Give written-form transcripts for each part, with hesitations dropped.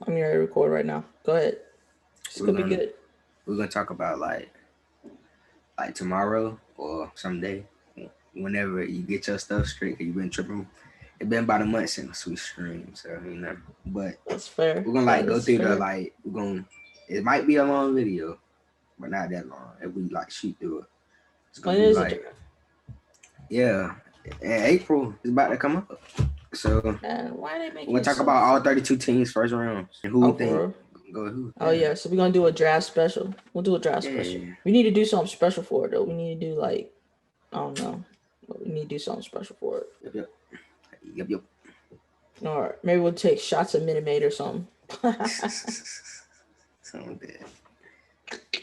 I'm ready to record right now. Go ahead. This We're could be gonna good. we're gonna talk about like tomorrow or someday, whenever you get your stuff straight. 'Cause you've been tripping. It's been about a month since we streamed, so But That's fair. we're gonna That go is through the fair. We're gonna. It might be a long video, but not that long. If we shoot through it, it's gonna When be is the draft? yeah. In April is about to come up, so Man, why are they we're making gonna it talk so? about all 32 teams first round and who we Oh, for think real? go who. Oh Yeah, yeah. So we're gonna do a draft special. We'll do a draft special. yeah. We need to do something special for it though. We need to do like I don't know. But we need to do something special for it. Yep, yep, yep, yep. Or maybe we'll take shots of Minute Maid or something. So dead.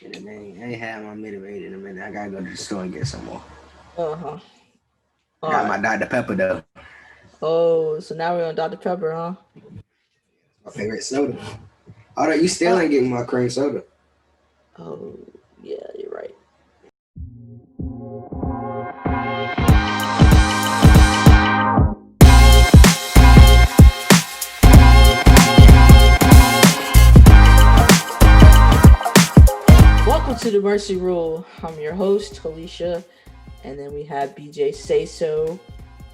I ain't had my Minute Maid in a minute. I gotta go to the store and get some more. Uh-huh. I All got my right. Dr. Pepper though. Oh, so now we're on Dr. Pepper, huh? My favorite soda. Although you still Uh, ain't getting my cream soda. oh, yeah, you're right. Welcome to the Mercy Rule. I'm your host, HIllisha, and then we have BJ SaySo.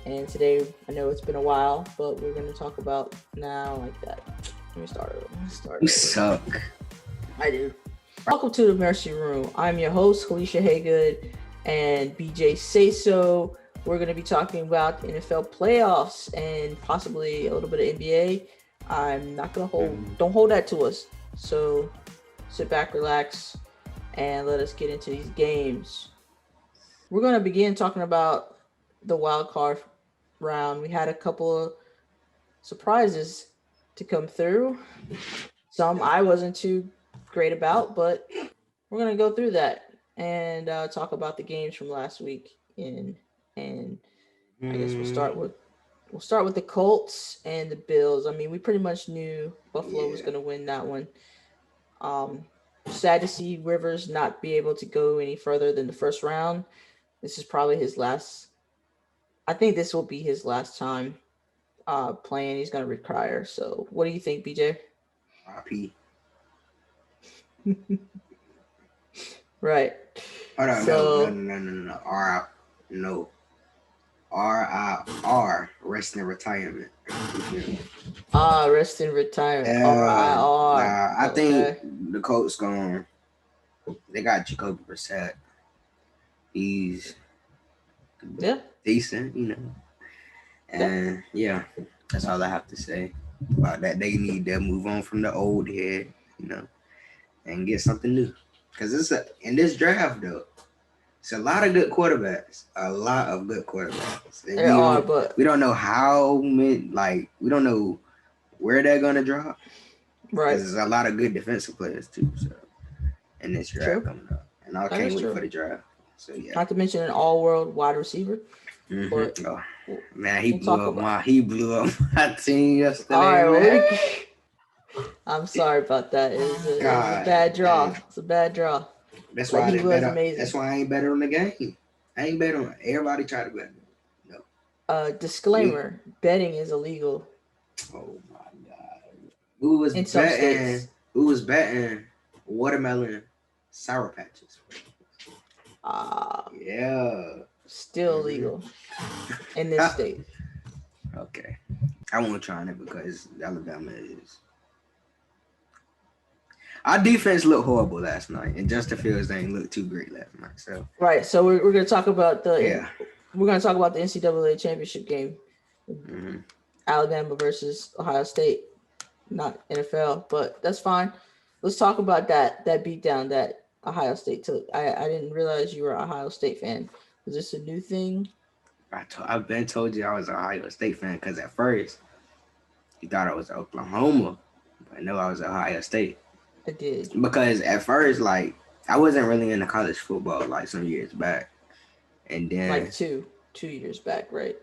And today, I know it's been a while, but we're going to talk about now like that. Let me start over. You suck. I do. Welcome to the Mercy Room. I'm your host, HIllisha Haygood, and BJ SaySo. We're going to be talking about NFL playoffs and possibly a little bit of NBA. I'm not going to don't hold that to us. So sit back, relax, and let us get into these games. We're going to begin talking about the wild card round. We had a couple of surprises to come through. Some I wasn't too great about, but we're going to go through that and talk about the games from last week. And I guess we'll start with the Colts and the Bills. I mean, we pretty much knew Buffalo was Yeah. going to win that one. Um, Sad to see Rivers not be able to go any further than the first round. This is probably his last. I think this will be his last time playing. He's going to retire. So, what do you think, BJ? RP. Right. Hold on, So, no. No. RIR. Rest in retirement. rest in retirement. Yeah. RIR. Nah, I think Okay. the Colts going. They got Jacoby Brissett. He's Yeah. decent. Yeah. And yeah, that's all I have to say about that. They need to move on from the old head, and get something new. Because in this draft though, it's a lot of good quarterbacks. A lot of good quarterbacks. And There are, but we don't know how many. We don't know where they're gonna drop. right. Because there's a lot of good defensive players too. So in this draft True. coming up, and I That can't is wait for true. the draft. So yeah. Not to mention an all-world wide receiver. But Oh, we'll, man, we'll talk about. he blew up my team All yesterday, right. man. I'm sorry about that. It was a God bad draw. damn. It's a bad draw. That's But why I he didn't was bet on. That's amazing. why I ain't bet on the game. I ain't bet on. Everybody try to bet. No. You. Disclaimer: betting is illegal Oh my god. Who was in some betting? states. Who was betting watermelon sour patches? Uh, Yeah. Still hmm illegal in this state. Okay. I won't try it because Alabama is. Our defense looked horrible last night, and Justin Fields didn't look too great last night. So Right. So we're gonna talk about yeah. we're gonna talk about the NCAA championship game, hmm Alabama versus Ohio State, not NFL, but that's fine. Let's talk about that beatdown that Ohio State took. I didn't realize you were an Ohio State fan. Was this a new thing? I've been told you I was an Ohio State fan because at first you thought I was Oklahoma, but no, I was Ohio State. I did. Because at first, I wasn't really into college football like some years back, and Like then two years back, right?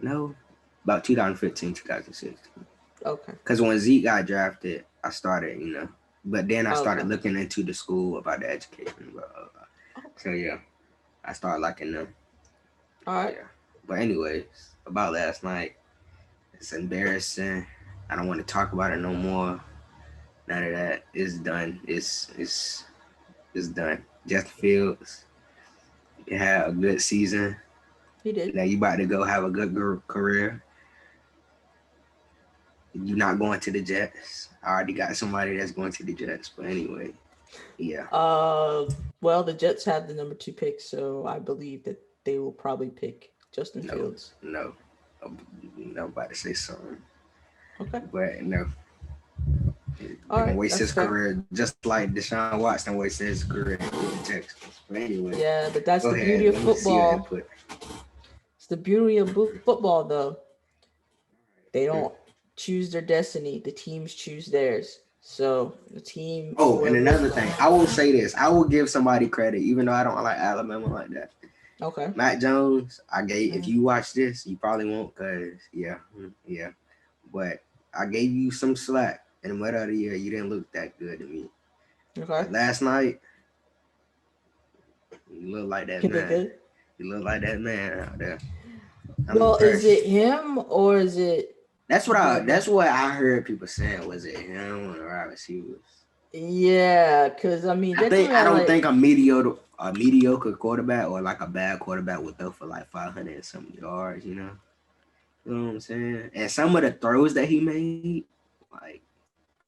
no, about 2015, 2016. Okay. Because when Zeke got drafted, I started. But then I started Okay. looking into the school about the education. So Okay. yeah, I started liking them. All right. Yeah. But anyways, about last night, it's embarrassing. I don't want to talk about it no more. None of that. It's done. It's done. Justin Fields had a good season. He did. Now you about to go have a good career. You're not going to the Jets. I already got somebody that's going to the Jets. But anyway, yeah. Well, the Jets have the number 2 pick, so I believe that they will probably pick Justin Fields. No. I'm about to say something. Okay. But no. All They're gonna right, waste that's his fair. career just like Deshaun Watson wasted his career with the Texans. But anyway, Yeah, but that's go the ahead. beauty of Let me see your football. input. It's the beauty of football, though. They don't choose their destiny; the teams choose theirs. So the team, Oh, and whoever. another thing, I will say this: I will give somebody credit, even though I don't like Alabama like that. Okay. Matt Jones, I gave. If Mhm. you watch this, you probably won't, cause yeah. But I gave you some slack in the middle of the year. You didn't look that good to me. Okay. But last night, you look like that You look man. good. You look like that man out there. I'm Well, is impressed. it him or is it? That's what I heard people saying. Was it him or the wide receivers? Yeah, because I mean, they're coming I out don't like. think a mediocre quarterback or like a bad quarterback would throw for like 500 and some yards. You know what I'm saying? And some of the throws that he made, like,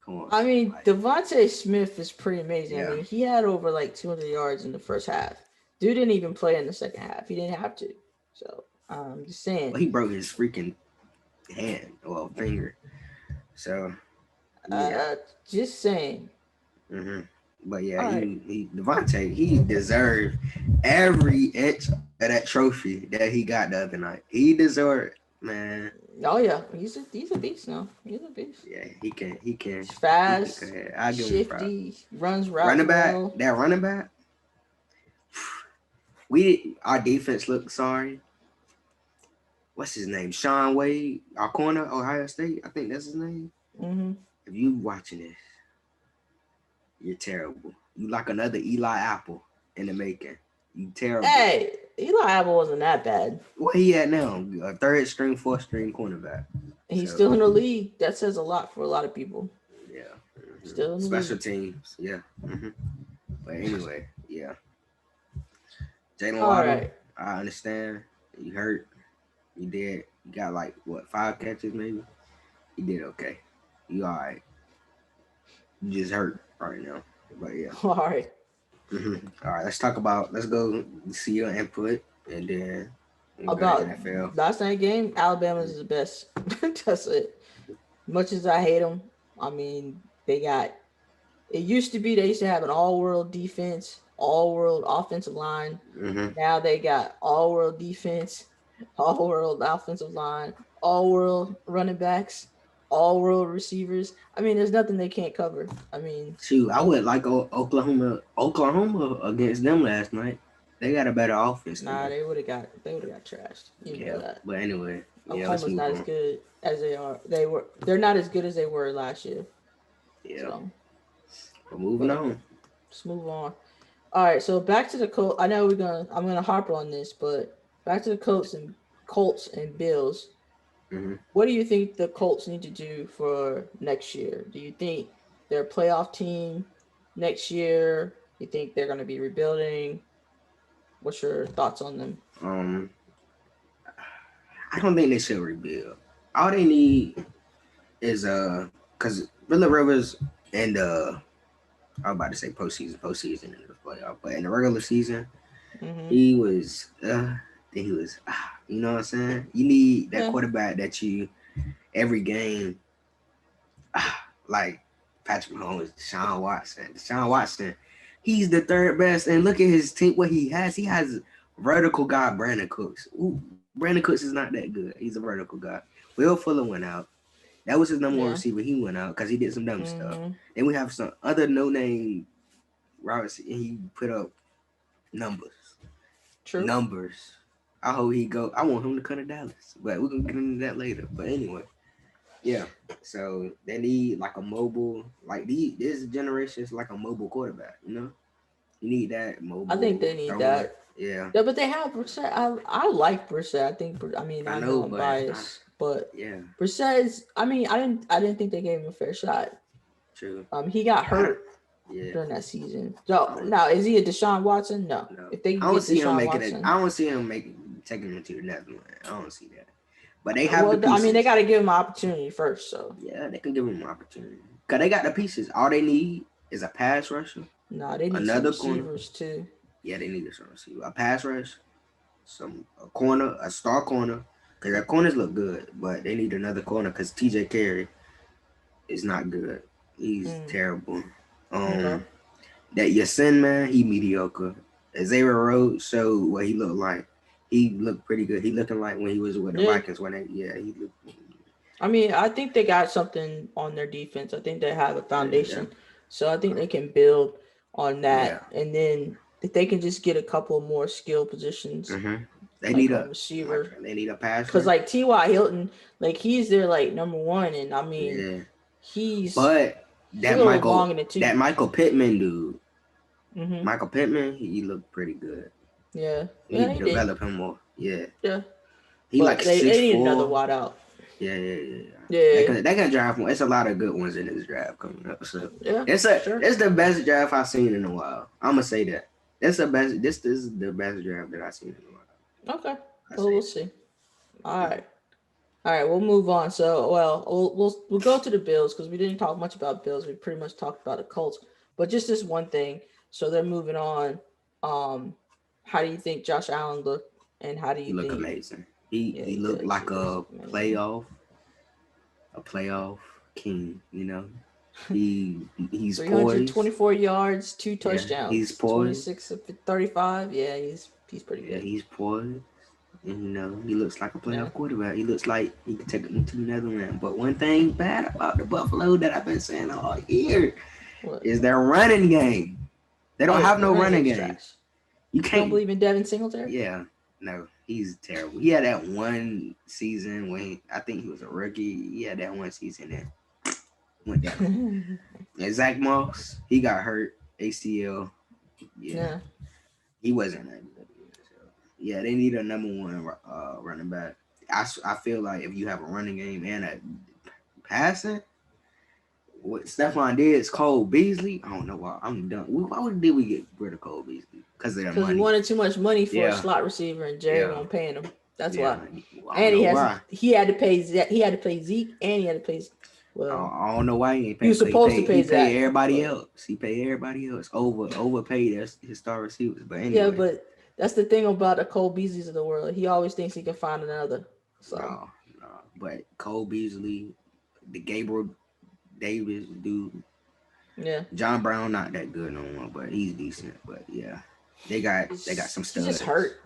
come on, I mean, like, Devontae Smith is pretty amazing. I yeah. mean, he had over like 200 yards in the first half. Dude didn't even play in the second half. He didn't have to. So I'm just saying. Well, he broke his freaking hand or finger. So yeah. Uh, just saying. hmm But yeah, All right. he Devontae, he deserved every inch of that trophy that he got the other night. He deserved, man. Oh yeah, he's a beast now. He's a beast. Yeah, he can He's go fast, ahead. I'll give him props. shifty, runs routes well. Running back, our defense looked sorry. What's his name? Sean Wade, our corner, Ohio State. I think that's his name. Hmm. If you watching this, you're terrible. You like another Eli Apple in the making. You terrible. Hey, Eli Apple wasn't that bad. What he at now? A third string, fourth string cornerback. He's So still in the league. That says a lot for a lot of people. yeah, Still in the special league. teams. Yeah. But anyway, yeah. Jalen All Waddle, right. I understand. You hurt. You did. You got like what 5 catches maybe. You did okay. You all right. You just hurt right now. But yeah. All right. All right. Let's go see your input and then we'll go to About NFL. last night game, Alabama's is the best. That's it. Much as I hate them, I mean, they got. It used to be they used to have an all-world defense, all-world offensive line. Now they got all-world defense, all-world offensive line, all-world running backs, all-world receivers. I mean, there's nothing they can't cover. I mean, Shoot, I would like Oklahoma against them last night. They got a better offense than nah, them. they would have got trashed. You know Yeah, that. but anyway, yeah, let's Oklahoma's move not as on. good as they are. They're not as good as they were last year. Yeah, So, we're moving but on. let's move on. All right, so back to the Colts. I know I'm gonna harp on this, but back to the Colts and Bills. hmm What do you think the Colts need to do for next year? Do you think they're a playoff team next year? You think they're gonna be rebuilding? What's your thoughts on them? Um, I don't think they should rebuild. All they need is because Phillip Rivers and I was about to say postseason in the playoff, but in the regular season, Mm-hmm. he was you know what I'm saying? You need that Yeah. quarterback that you every game like Patrick Mahomes, Deshaun Watson, he's the third best. And look at his team, what he has. He has vertical guy Brandon Cooks. Ooh, Brandon Cooks is not that good. He's a vertical guy. Will Fuller went out. That was his number one Yeah. receiver. He went out because he did some dumb stuff. Mm-hmm. Then we have some other no-name Roberts, and he put up numbers. True. Numbers. I hope he go. I want him to come to Dallas, but we're gonna get into that later. But anyway. Yeah, so they need like a mobile, like this generation is like a mobile quarterback. You need that mobile. I think they need thrower. that. Yeah, Yeah, but they have Brissett. I like Brissett. I know I'm but biased, but yeah, Brissett is. I mean, I didn't think they gave him a fair shot. True. He got hurt during that season. So now is he a Deshaun Watson? No. If they can get Deshaun Watson, I don't see him taking him to the next one. I don't see that. But they have the pieces. I mean, they got to give him an opportunity first. So yeah, they can give him an opportunity because they got the pieces. All they need is a pass rusher. No, they need another some receivers too. Yeah, they need a receiver, a pass rush, a corner, a star corner. Because their corners look good, but they need another corner because TJ Carey is not good. He's terrible. That Yasin, man, he mediocre. Xavier Rhodes showed what he looked like. He looked pretty good. He looking like when he was with the Vikings. He looked. I mean, I think they got something on their defense. I think they have a foundation. So I think they can build on that. And then if they can just get a couple more skill positions. They need a receiver. They need a passer. Because like T.Y. Hilton, like he's their like number one, and I mean, he's that Michael Pittman dude. Michael Pittman, he looked pretty good. Yeah, he develop him more. Yeah. He they need another wide out. Yeah. They can draft more. It's a lot of good ones in this draft coming up. So it's the best draft I've seen in a while. I'm gonna say that. This is the best draft that I've seen in a while. Okay. Well, we'll see. All right. We'll move on. So, we'll go to the Bills because we didn't talk much about Bills. We pretty much talked about the Colts, but just this one thing. So they're moving on. How do you think Josh Allen looked, and how do you think? He looked amazing. He looked like a playoff king. You know, he's 324 yards, 2 touchdowns. Yeah, he's poised. 26 of 35. Yeah, he's pretty good. Yeah, he's poised. And, you know, he looks like a playoff quarterback. He looks like he can take it to another round. But one thing bad about the Buffalo that I've been saying all year is their running game. They don't have no running game. You don't believe in Devin Singletary? Yeah. No, he's terrible. He had that one season when I think he was a rookie. He had that one season that went down. And Zach Moss, he got hurt. ACL. Yeah. He wasn't that good. Yeah, they need a number one running back. I feel like if you have a running game and a passing, what Stephon did is Cole Beasley. I don't know why. I'm done. Why did we get rid of Cole Beasley? Because of their money. Because he wanted too much money for a slot receiver, and Jerry won't paying him. That's why. And he had to pay Zeke, and he had to pay. Well, I don't know why he ain't paying. He was supposed to pay Zach. Everybody else. He paid everybody else. Overpaid his star receivers. But anyway. Yeah, but that's the thing about the Cole Beasleys of the world. He always thinks he can find another. So. No. But Cole Beasley, the Gabriel Davis dude. Yeah. John Brown not that good no more, but he's decent. But yeah, they got some studs. He's just hurt.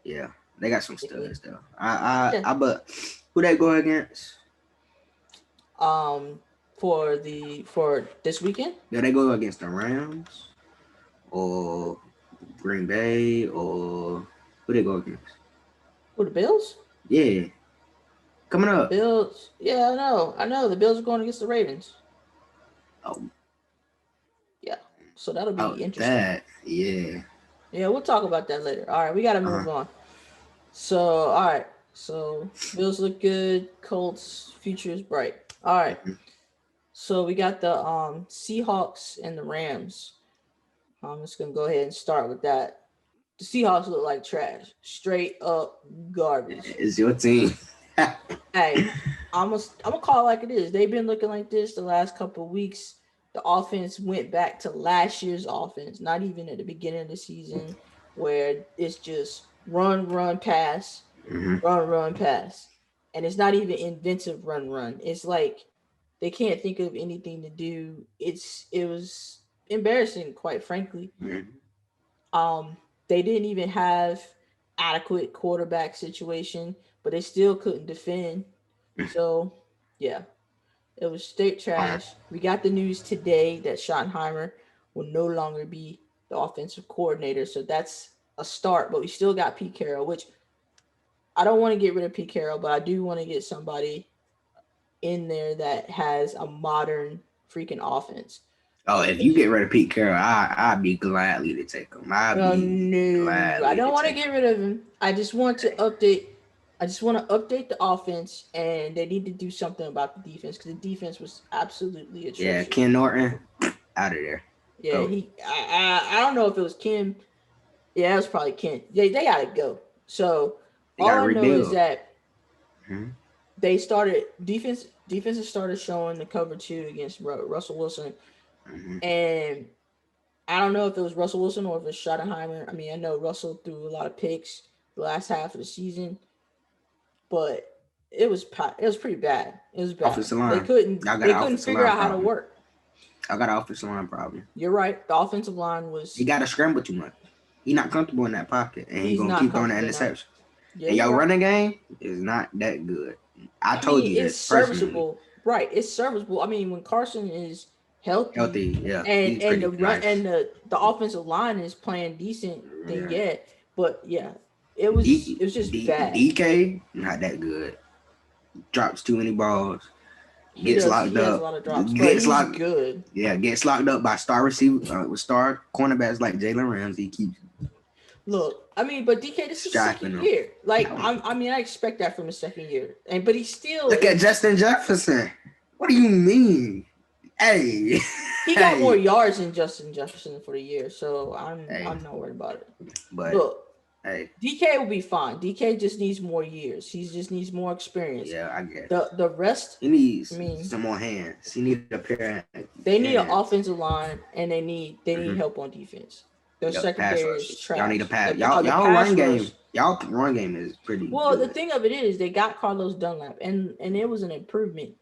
Yeah, they got some studs though. But who they go against? For this weekend? Yeah, they go against the Rams or Green Bay or who they go against? Who, the Bills? Yeah. Coming up. Bills. Yeah, I know. The Bills are going against the Ravens. Oh. Yeah. So that'll be interesting. Yeah, we'll talk about that later. All right, we got to move on. So, all right. So, Bills look good. Colts, future is bright. All right. So, we got the Seahawks and the Rams. I'm just going to go ahead and start with that. The Seahawks look like trash. Straight up garbage. It's your team. Hey, I'm gonna call it like it is. They've been looking like this the last couple of weeks. The offense went back to last year's offense, not even at the beginning of the season, where it's just run, pass, run, pass. And it's not even inventive run. It's like they can't think of anything to do. It was embarrassing, quite frankly. They didn't even have adequate quarterback situation, but they still couldn't defend. So, yeah, it was straight trash. We got the news today that Schottenheimer will no longer be the offensive coordinator. So that's a start, but we still got Pete Carroll, which I don't want to get rid of Pete Carroll, but I do want to get somebody in there that has a modern freaking offense. Oh, if you get rid of Pete Carroll, I'd be gladly to take him. I don't want to get rid of him. I just want to update. I just want to update the offense, and they need to do something about the defense because the defense was absolutely Yeah, atrocious. Ken Norton, out of there. Yeah, Oh, I don't know if it was Kim. Yeah, it was probably Kim. They gotta go. So they got all to I know is rebuild. that Hmm. they started defenses started showing the cover two against Russell Wilson, Hmm. and I don't know if it was Russell Wilson or if it's Schottenheimer. I mean, I know Russell threw a lot of picks the last half of the season, but it was pretty bad. It was bad. Offensive They line. couldn't Y'all got they an couldn't offensive figure line out how to problem. work. I got an offensive line problem. You're right. The offensive line He was got to scramble too much. He not comfortable in that pocket, and he he's gonna not keep throwing the comfortable now. interception. Yeah, And you're y'all right. running game is not that good. I I told mean, you it's this personally. serviceable. Right. It's serviceable. I mean, when Carson is healthy Healthy, yeah, and he's and the pretty run nice. and the offensive line is playing decent, then Yeah. yeah. But yeah, it was just bad. DK not that good. Drops too many balls. Gets He locked has a up. lot of drops, but Gets he's locked. good. Yeah, gets locked up by star receiver with star cornerbacks like Jalen Ramsey. Keeps Look, I mean, but DK, this is strapping second them. year. Like, I mean, I expect that from his second year, and but he still Look at is. Justin Jefferson. What do you mean? Hey, He got more hey, yards than Justin Jefferson for the year, so hey. I'm not worried about it. But Look, hey, DK will be fine. DK just needs more years. He just needs more experience. yeah, I guess The rest, he I needs mean, some more hands. He need a pair of they need an hands. offensive line and they need Mm-hmm. help on defense. Their Yep, pass secondary is rush. Y'all need a trash. pass. The Y'all run pass rush. game. Y'all run game is pretty Well, the good. thing of it is, they got Carlos Dunlap, and it was an improvement.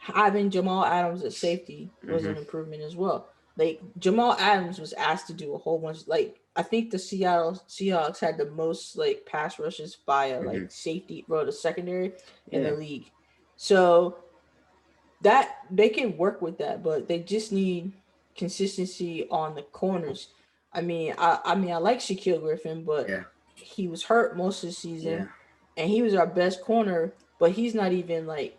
Having Jamal Adams at safety was Mm-hmm. an improvement as well. Like Jamal Adams was asked to do a whole bunch. Like I think the Seattle Seahawks had the most like pass rushes by a Mm-hmm. like safety, bro, the secondary in the Yeah. league. So that they can work with that, but they just need consistency on the corners. I mean, I like Shaquille Griffin, but Yeah. he was hurt most of the Yeah. season, and he was our best corner. But he's not even like,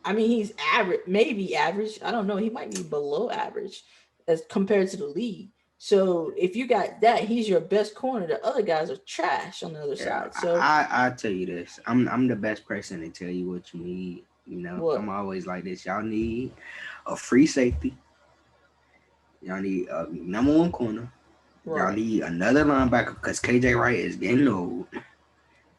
I mean, he's average, maybe average. I don't know. He might be below average as compared to the league. So if you got that, he's your best corner. The other guys are trash on the other Yeah, side. So I tell you this. I'm the best person to tell you what you need. You know, I'm what? always like this. Y'all need a free safety. Y'all need a number one corner. Y'all Right? need another linebacker because KJ Wright is getting old.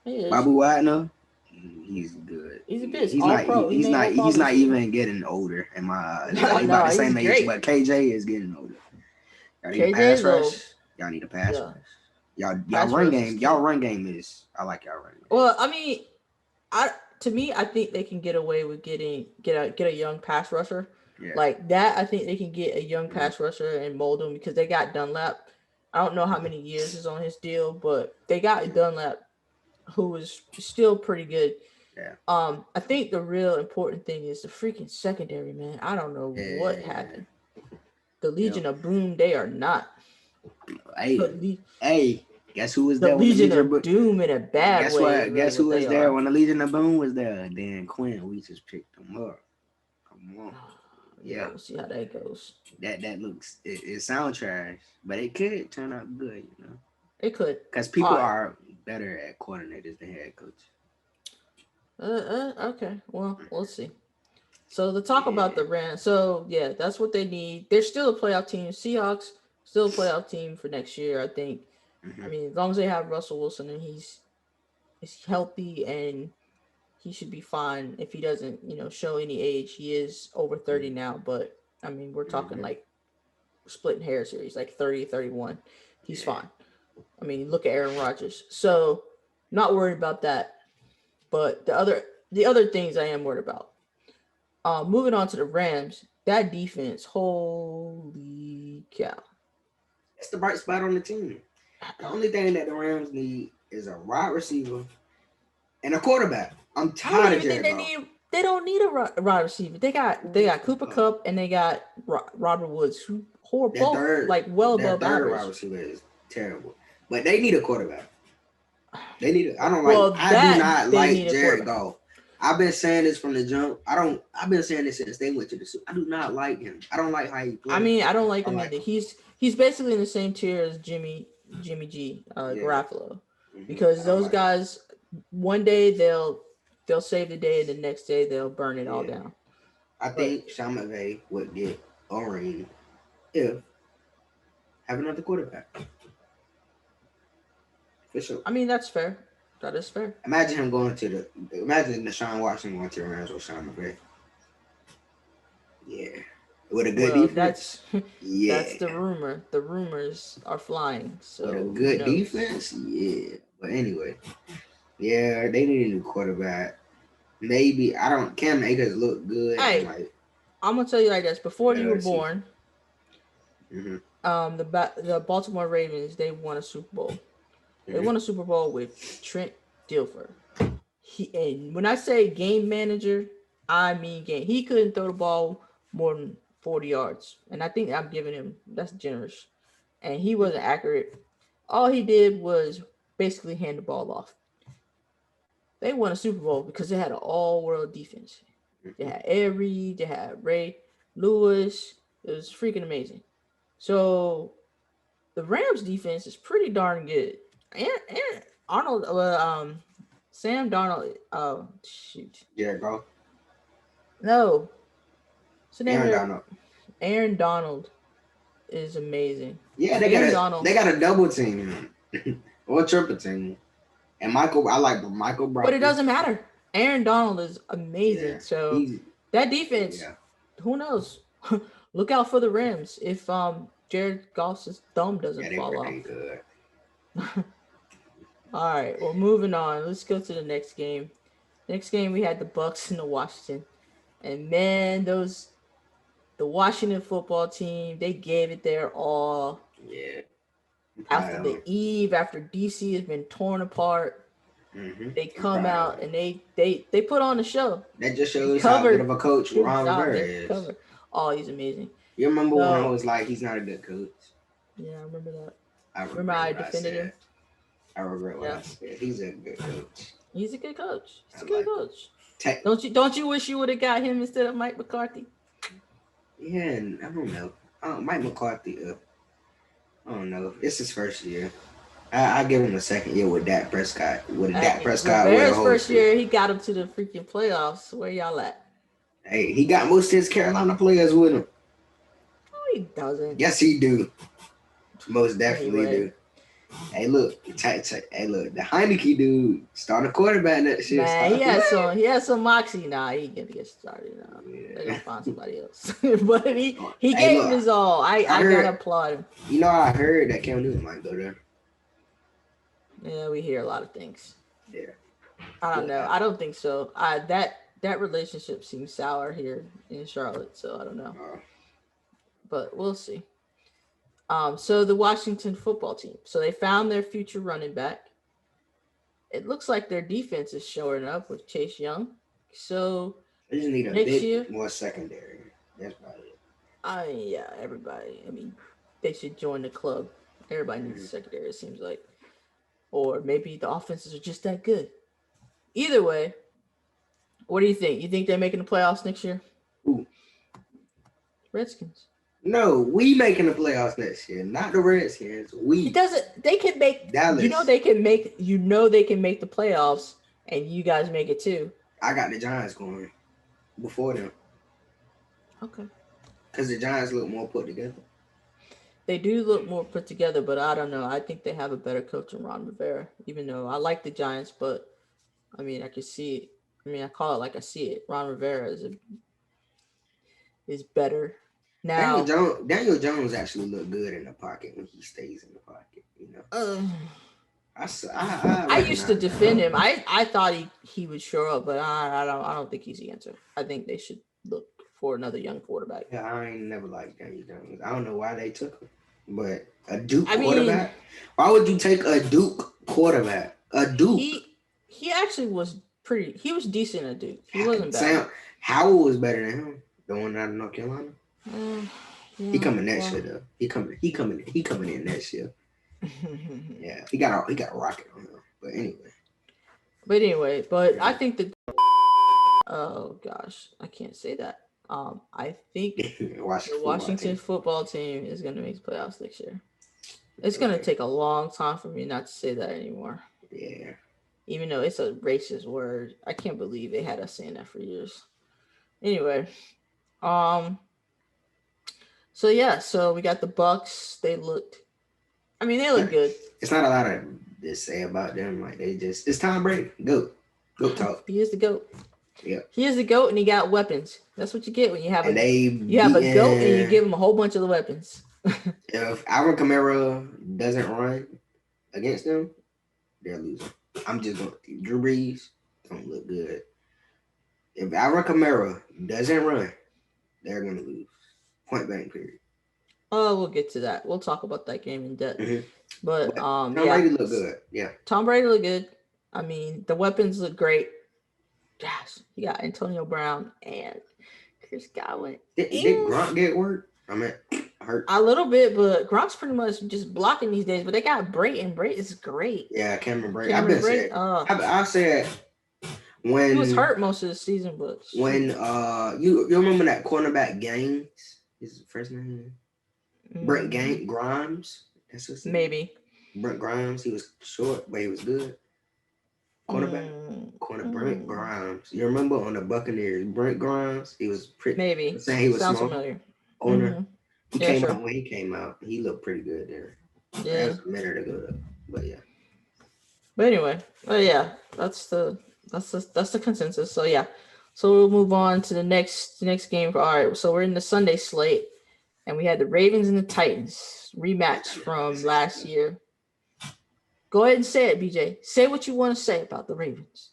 He is. Bobby Wagner, he's good. He's a bitch. All pro. He made all pro He's this not year. even getting older in my eyes. No, They about no, the he's same age, great. but KJ is getting older. Y'all need a KJ pass is old. rush. Y'all need a pass Yeah, rush. Y'all pass run rush is game. Y'all key. run game is I like y'all run game. Well, I mean, I to me, I think they can get away with get a young pass rusher Yeah. like that. I think they can get a young Mhm. pass rusher and mold him because they got Dunlap. I don't know how many years is on his deal, but they got Dunlap, who is still pretty good. Yeah. I think the real important thing is the freaking secondary, man. I don't know what Yeah. happened. The Yeah. Legion of Boom, they are not. Hey, The, hey, guess who was the there when the Legion Legion? of Doom in a bad Guess way is what? really Guess who what was they there are. when the Legion of Boom was there? Dan Quinn. We just picked him up. Come on. Yeah, Yeah, we'll see how that goes. that looks it sounds trash, but it could turn out good, you know, It could. because All people right. are better at coordinators than head coach. Okay. Well, we'll see. So to talk about Yeah. the Rams, so yeah, that's what they need. They're still a playoff team. Seahawks still a playoff team for next year, I think. I Mm-hmm. mean, as long as they have Russell Wilson and he's healthy and he should be fine if he doesn't, show any age. He is over 30 now, but I mean, we're talking Mm-hmm. like splitting hairs here. He's like 30, 31. He's Yeah. fine. I mean, look at Aaron Rodgers. So, not worried about that. But the other things I am worried about. Moving on to the Rams, that defense, holy cow. That's the bright spot on the team. The only thing that the Rams need is a wide receiver and a quarterback. I'm I don't tired of even think Jared they Goff. need. They don't need a wide receiver. They got Cooper Cup and they got Robert Woods, who are Their both third, like well their above third average. wide receiver is terrible, but they need a quarterback. They need. I don't like. Well, I do that not they like need a Jared quarterback. Goff. I've been saying this from the jump. I don't. I've been saying this since they went to the Super. I do not like him. I don't like how he I plays. mean, I don't like I'm him like, either. He's basically in the same tier as Jimmy G, yeah, Garofalo, mm-hmm. because I don't those like him. guys one day they'll save the day, and the next day they'll burn it all down. I think Sean McVay would get a ring if have another quarterback. For sure. I mean, that's fair. That is fair. Imagine him going to imagine Deshaun Watson going to the Rams with Sean McVay. Yeah. With a good defense. That's the rumor. The rumors are flying. So with a good defense, yeah. But anyway, yeah, they need a new quarterback. Maybe Cam Akers look good. Hey, I'm gonna tell you like this. Before you were born, mm-hmm. The Baltimore Ravens, they won a Super Bowl. They won a Super Bowl with Trent Dilfer. And when I say game manager, I mean game. He couldn't throw the ball more than 40 yards. And I think I'm giving him, that's generous. And he wasn't accurate. All he did was basically hand the ball off. They won a Super Bowl because they had an all-world defense. They had Avery, they had Ray Lewis. It was freaking amazing. So the Rams defense is pretty darn good. And Arnold, Sam Darnold, Jared Goff? No. Aaron Donald. Aaron Donald is amazing. Yeah, they got a double team or triple team. And I like Michael Brown. But it doesn't matter. Aaron Donald is amazing. So that defense, who knows? Look out for the Rams if Jared Goff's thumb doesn't fall off. Good. All right, well, moving on. Let's go to the next game. Next game, we had the Bucs and the Washington. And man, the Washington football team, they gave it their all. Yeah. After DC has been torn apart, they come out and they put on a show. That just shows how good of a coach Ron Rivera is. Oh, he's amazing. You remember when I was like, he's not a good coach? Yeah, I remember that. I defended him. I regret what I said. He's a good coach. He's a good coach. Don't you wish you would have got him instead of Mike McCarthy? Yeah, I don't know. Mike McCarthy. I don't know. It's his first year. I give him a second year with Dak Prescott. Rivera's first year, he got him to the freaking playoffs. Where y'all at? Hey, he got most of his Carolina players with him. No, he doesn't. Yes, he do. Most definitely do. Hey, look. The Heineke dude started quarterback that shit. Man, he had some moxie. Nah, he ain't gonna get started. They're gonna find somebody else. But he gave him his all. I gotta applaud him. You know, I heard that Cam Newton might go there. Yeah, we hear a lot of things. Yeah. I don't know. I don't think so. That relationship seems sour here in Charlotte, so I don't know. But we'll see. So the Washington football team. So they found their future running back. It looks like their defense is showing up with Chase Young. So they just need a bit more secondary. That's about it. I mean, yeah, everybody. I mean, they should join the club. Everybody needs a secondary, it seems like. Or maybe the offenses are just that good. Either way, what do you think? You think they're making the playoffs next year? Who? Redskins. No, we making the playoffs next year, not the Redskins. It doesn't. They can make Dallas. They can make. They can make the playoffs, and you guys make it too. I got the Giants going before them. Okay. Because the Giants look more put together. They do look more put together, but I don't know. I think they have a better coach than Ron Rivera. Even though I like the Giants, but I mean, I can see it. I mean, I call it like I see it. Ron Rivera is better. Now, Daniel Jones actually looked good in the pocket when he stays in the pocket. You know, I used to defend him. I thought he would show up, but I don't think he's the answer. I think they should look for another young quarterback. Yeah, I ain't never liked Daniel Jones. I don't know why they took him, but a Duke quarterback. Why would you take a Duke quarterback? A Duke. He actually was pretty. He was decent at Duke. He wasn't bad. Sam Howell was better than him. The one out of North Carolina. Yeah, he coming next year though. He coming in next year. Yeah, he got a rocket on him. But anyway. I think that. Oh gosh, I can't say that. I think the Washington football team is going to make the playoffs next year. It's going to take a long time for me not to say that anymore. Yeah. even though it's a racist word. I can't believe they had us saying that for years. Anyway, um, so yeah, so we got the Bucks. They look good. It's not a lot of to say about them. Like it's Tom Brady. Go talk. He is the GOAT. Yeah. He is the GOAT, and he got weapons. That's what you get when you have And a GOAT, and you give him a whole bunch of the weapons. if Alvin Kamara doesn't run against them, they're losing. I'm just going. Drew Brees don't look good. If Alvin Kamara doesn't run, they're gonna lose. Point blank. Period. Oh, we'll get to that. We'll talk about that game in depth. Mm-hmm. But Tom Brady look good. Yeah. Tom Brady look good. I mean, the weapons look great. Gosh, you got Antonio Brown and Chris Godwin. Did Gronk get work? I mean, hurt a little bit, but Gronk's pretty much just blocking these days. But they got Brayton. Brayton is great. Yeah, Cameron Brayton. I said when he was hurt most of the season, but when you remember that cornerback Gaines? His first name Brent Grimes. That's his name. Maybe Brent Grimes. He was short, but he was good. Cornerback. Brent Grimes. You remember on the Buccaneers, Brent Grimes? He was pretty. Maybe. Saying he was sounds small. familiar. Corner. He came out when he came out. He looked pretty good there. Yeah. That was a minute ago though. But yeah. But anyway, that's the consensus. So yeah. So we'll move on to the next game. All right. So we're in the Sunday slate, and we had the Ravens and the Titans rematch from last year. Go ahead and say it, BJ. Say what you want to say about the Ravens.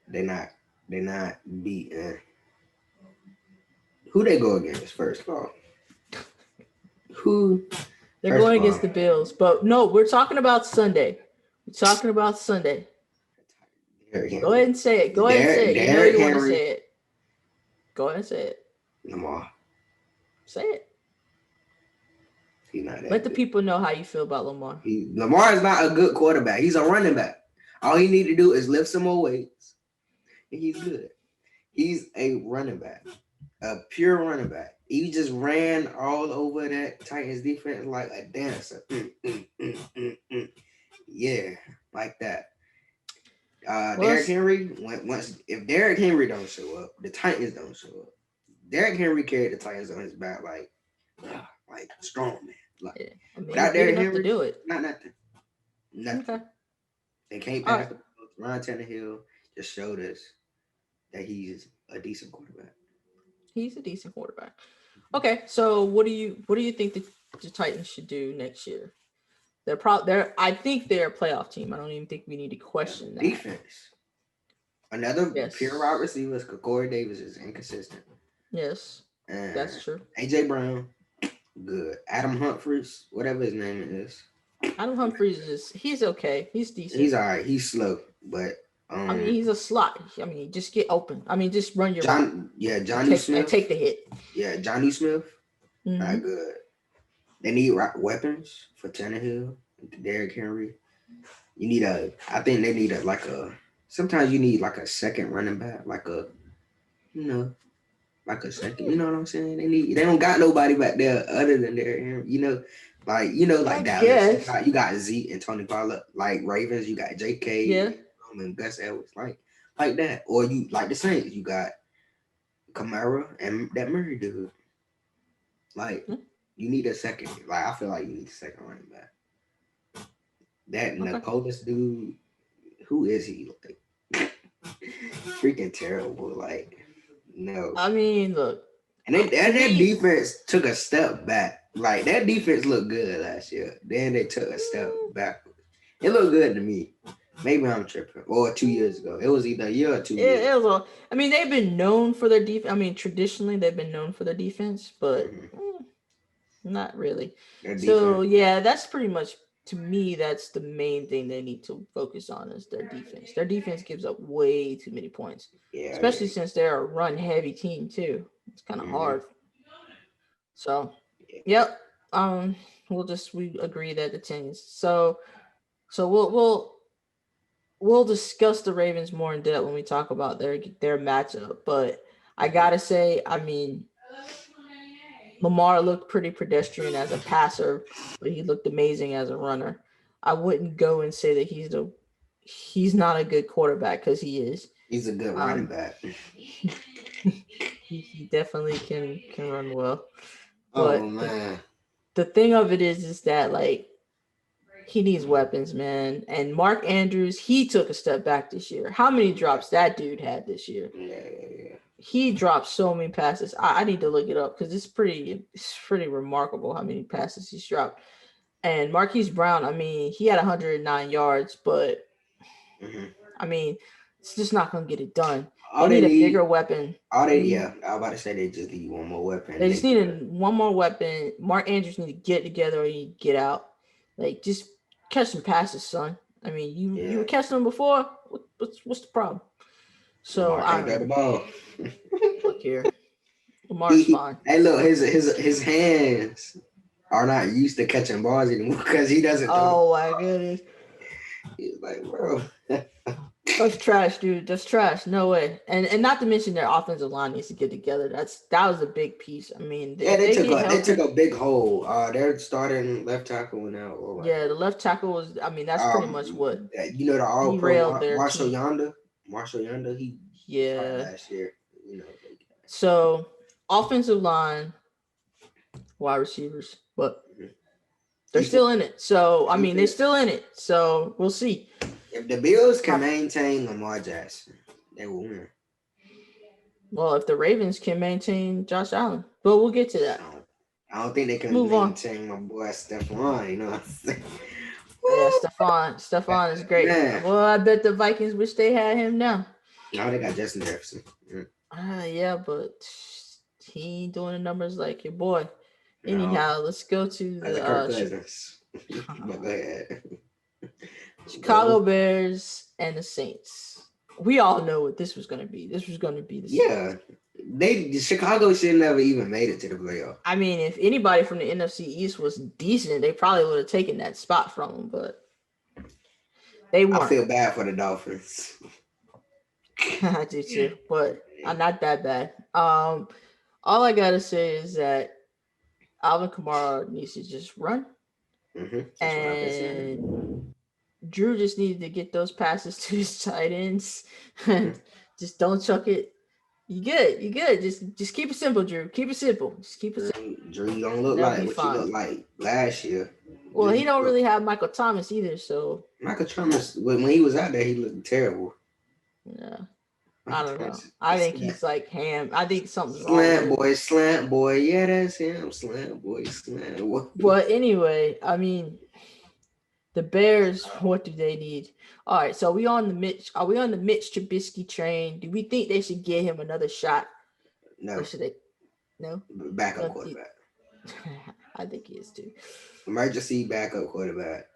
They're not beating. Who they go against first of all? Who? They're going against the Bills, but no, we're talking about Sunday. We're talking about Sunday. Go ahead and say it. Go ahead and say it. You know you want to say it. Go ahead and say it. Lamar. Say it. He's not that Let the good. people know how you feel about Lamar. Lamar is not a good quarterback. He's a running back. All he need to do is lift some more weights, and he's good. He's a running back, a pure running back. He just ran all over that Titans defense like a dancer. Yeah, like that. Derrick Henry, if Derrick Henry don't show up, the Titans don't show up. Derrick Henry carried the Titans on his back like strong man. Like without Derrick Henry to do it, not nothing. Okay. They can't pass. Ryan Tannehill just showed us that he's a decent quarterback. He's a decent quarterback. Okay, so what do you think the Titans should do next year? I think they're a playoff team. I don't even think we need to question that. Defense. Another pure wide receiver, Corey Davis is inconsistent. Yes, and that's true. AJ Brown, good. Adam Humphries, whatever his name is. Adam Humphries he's okay. He's decent. He's all right. He's slow, but I mean, he's a slot. I mean, just get open. I mean, just run your Johnny Smith. Take the hit. Yeah, Johnny Smith. Mm-hmm. Not good. They need weapons for Tannehill, Derrick Henry. I think they need sometimes you need like a second running back, like a second, you know what I'm saying? They don't got nobody back there other than Derrick Henry, like Dallas. You got Zeke and Tony Pollard, like Ravens, you got JK and Gus Edwards, like that. Or you like the Saints, you got Kamara and that Murray dude. Like you need a second. Like I feel like you need a second running back. That Nicholas dude, who is he? Like freaking terrible. Like no. I mean, look. And that defense took a step back. Like that defense looked good last year. Then they took a step backwards. It looked good to me. Maybe I'm tripping. Or 2 years ago. It was either a year or 2 years. I mean, they've been known for their defense. I mean, traditionally they've been known for their defense, but not really. So yeah, that's pretty much, to me, that's the main thing they need to focus on is their defense. Their defense gives up way too many points. Yeah, especially since they're a run heavy team too. It's kind of hard. So yep. We agree that the Titans. So we'll discuss the Ravens more in depth when we talk about their matchup. But I gotta say, I mean, Lamar looked pretty pedestrian as a passer, but he looked amazing as a runner. I wouldn't go and say that he's not a good quarterback, because he is. He's a good running back. he definitely can run well. Oh But man. the thing of it is that, like, he needs weapons, man. And Mark Andrews, he took a step back this year. How many drops that dude had this year? Yeah. He dropped so many passes. I need to look it up because it's pretty remarkable how many passes he's dropped. And Marquise Brown, I mean, he had 109 yards, but I mean, it's just not gonna get it done. They need a bigger weapon. I was about to say they just need one more weapon. They just need one more weapon. Mark Andrews need to get together or you get out. Like, just catch some passes, son. I mean, you were catching them before. What's the problem? So Lamar can't the ball. Look here, Lamar's fine. Hey, look, his hands are not used to catching balls anymore because he doesn't. Oh my goodness. He's like, bro. That's trash, dude. That's trash. No way. And not to mention their offensive line needs to get together. That was a big piece. I mean, they took a big hole. Their starting left tackle went out. The left tackle was. I mean, that's pretty much what the All Pro Marshall Yonder. Marshall Yonder. He last year. So offensive line, wide receivers, but they're still in it. So I mean, they're still in it. So we'll see. If the Bills can maintain Lamar Jackson, they will win. Well, if the Ravens can maintain Josh Allen, but we'll get to that. I don't think they can maintain my boy Stephon. You know what I'm saying? Yeah, Stephon is great. Man. Well, I bet the Vikings wish they had him now. No, they got Justin Jefferson. Yeah, but he ain't doing the numbers like your boy. Anyhow, let's go to the But go ahead. Chicago Bears and the Saints. We all know what this was going to be. This was going to be the Chicago should never even made it to the playoff. I mean, if anybody from the NFC East was decent, they probably would have taken that spot from them, but they weren't. I feel bad for the Dolphins. I do too, but I'm not that bad. All I gotta say is that Alvin Kamara needs to just run, and Drew just needed to get those passes to his tight ends. Just don't chuck it. You good. Just keep it simple, Drew. Keep it simple. Just keep it simple. Drew, you don't look like what you looked like last year. Well, he don't really have Michael Thomas either, so Michael Thomas, when he was out there, he looked terrible. Yeah. I don't know. I think he's like ham. I think something's slant boy. Yeah, that's him. Slant boy. But anyway, I mean, the Bears, what do they need? All right, so are we on the Mitch Trubisky train? Do we think they should give him another shot? No. Or should they? No? Backup quarterback. I think he is too. Emergency backup quarterback.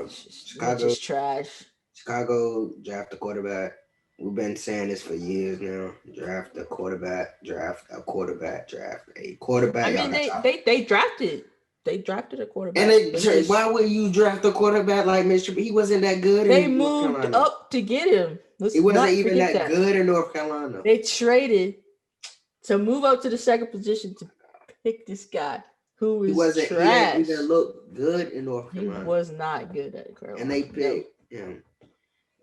Chicago is trash. Chicago draft a quarterback. We've been saying this for years now. Draft a quarterback. I mean, they drafted. They drafted a quarterback. And why would you draft a quarterback like Mr. B? He wasn't that good. They moved up to get him. He wasn't even that good in North Carolina. They traded to move up to the second position to pick this guy who was trash. He didn't look good in North Carolina. He was not good at Carolina. And they picked him.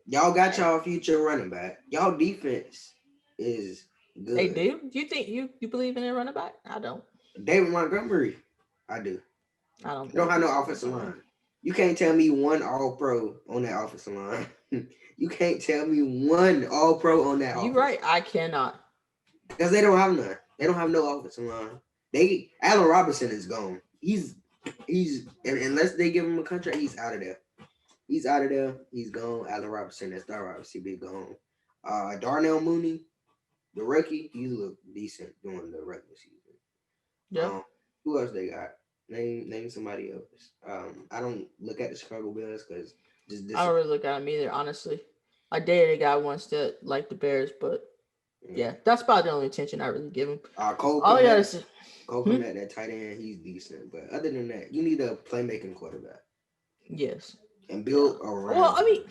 Y'all got y'all future running back. Y'all defense is good. They do? Do you think you believe in their running back? I don't. David Montgomery, I do. I don't. You don't have no offensive line. You can't tell me one All-Pro on that offensive line. You can't tell me one All-Pro on that. You're right. I cannot. Because they don't have none. They don't have no offensive line. Allen Robinson is gone. He's unless they give him a contract, he's out of there. He's out of there. He's gone. Allen Robinson, that's star obviously be gone. Darnell Mooney, the rookie, he looked decent during the regular season. Yeah. Who else they got? Name somebody else. I don't look at the Chicago Bears because I don't really look at them either, honestly. I dated a guy once that liked the Bears, but yeah, that's about the only attention I really give him. Cole Kmet, that tight end, he's decent. But other than that, you need a playmaking quarterback. Yes. And build around. Well, I mean,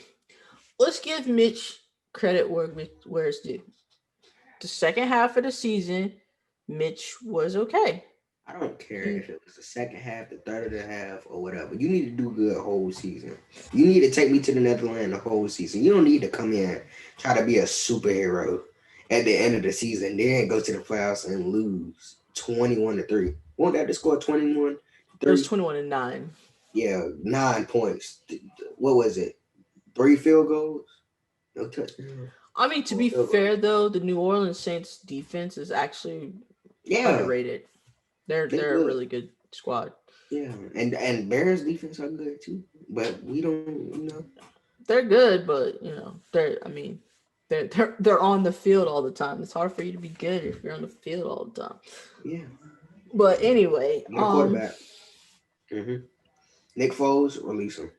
let's give Mitch credit where it's due. The second half of the season, Mitch was okay. I don't care if it was the second half, the third of the half, or whatever. You need to do good whole season. You need to take me to the Netherlands the whole season. You don't need to come in try to be a superhero at the end of the season, then go to the playoffs and lose 21-3. Won't that to score 21-3? It was 21-9. Yeah, 9 points. What was it? 3 field goals? No touchdown. I mean, to be fair though, the New Orleans Saints defense is actually underrated. They're a really good squad. Yeah, and Bears defense are good too, but we don't, They're good, but they're on the field all the time. It's hard for you to be good if you're on the field all the time. Yeah. But anyway, quarterback. Nick Foles, release him.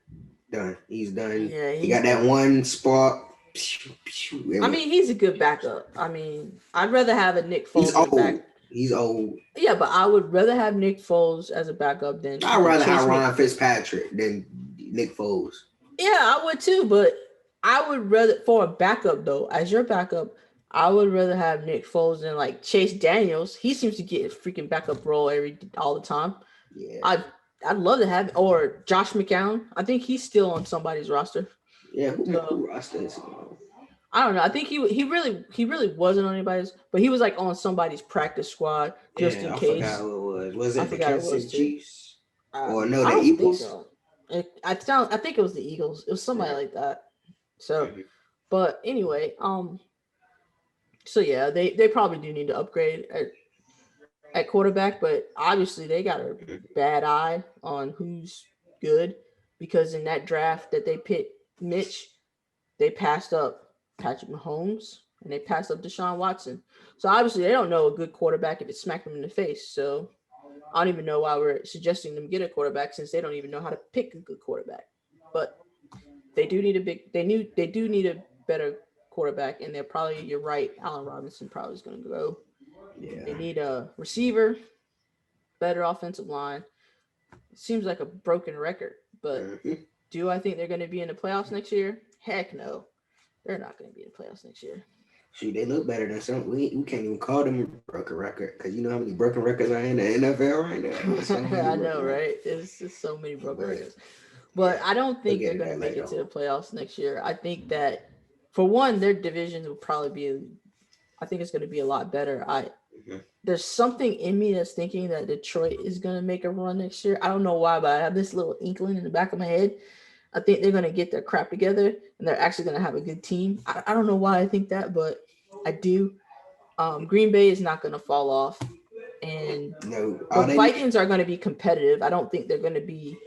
Done. He's done. Yeah, he got that one spot. I mean, he's a good backup. I mean, I'd rather have a Nick Foles. He's old. Yeah, but I would rather have Nick Foles as a backup than I'd rather have Ryan Fitzpatrick than Nick Foles. Yeah, I would too, but I would rather for a backup though, as your backup, I would rather have Nick Foles than like Chase Daniels. He seems to get a freaking backup role all the time. Yeah. I'd love to have or Josh McCown. I think he's still on somebody's roster. Yeah, who roster is he? I don't know. I think he really wasn't on anybody's, but he was like on somebody's practice squad just in case. I forgot who it was. Was it the Kansas City Chiefs? Or no, the Eagles? So. I think it was the Eagles. It was somebody like that. So, but anyway, so yeah, they probably do need to upgrade at quarterback, but obviously they got a bad eye on who's good because in that draft that they picked Mitch, they passed up Patrick Mahomes and they passed up Deshaun Watson. So obviously they don't know a good quarterback if it smacked them in the face. So I don't even know why we're suggesting them get a quarterback since they don't even know how to pick a good quarterback. But they do need a better quarterback, and you're right, Allen Robinson probably is going to go. Yeah. They need a receiver, better offensive line. It seems like a broken record, but do I think they're going to be in the playoffs next year? Heck no. They're not going to be in the playoffs next year. Shoot, they look better than some. We can't even call them a broken record because you know how many broken records are in the NFL right now. I know, right? It's just so many broken records. But I don't think they're going to make it to the playoffs next year. I think that, for one, their division will probably be – I think it's going to be a lot better. There's something in me that's thinking that Detroit is going to make a run next year. I don't know why, but I have this little inkling in the back of my head. I think they're going to get their crap together, and they're actually going to have a good team. I don't know why I think that, but I do. Green Bay is not going to fall off, and the Vikings are going to be competitive. I don't think they're going to be,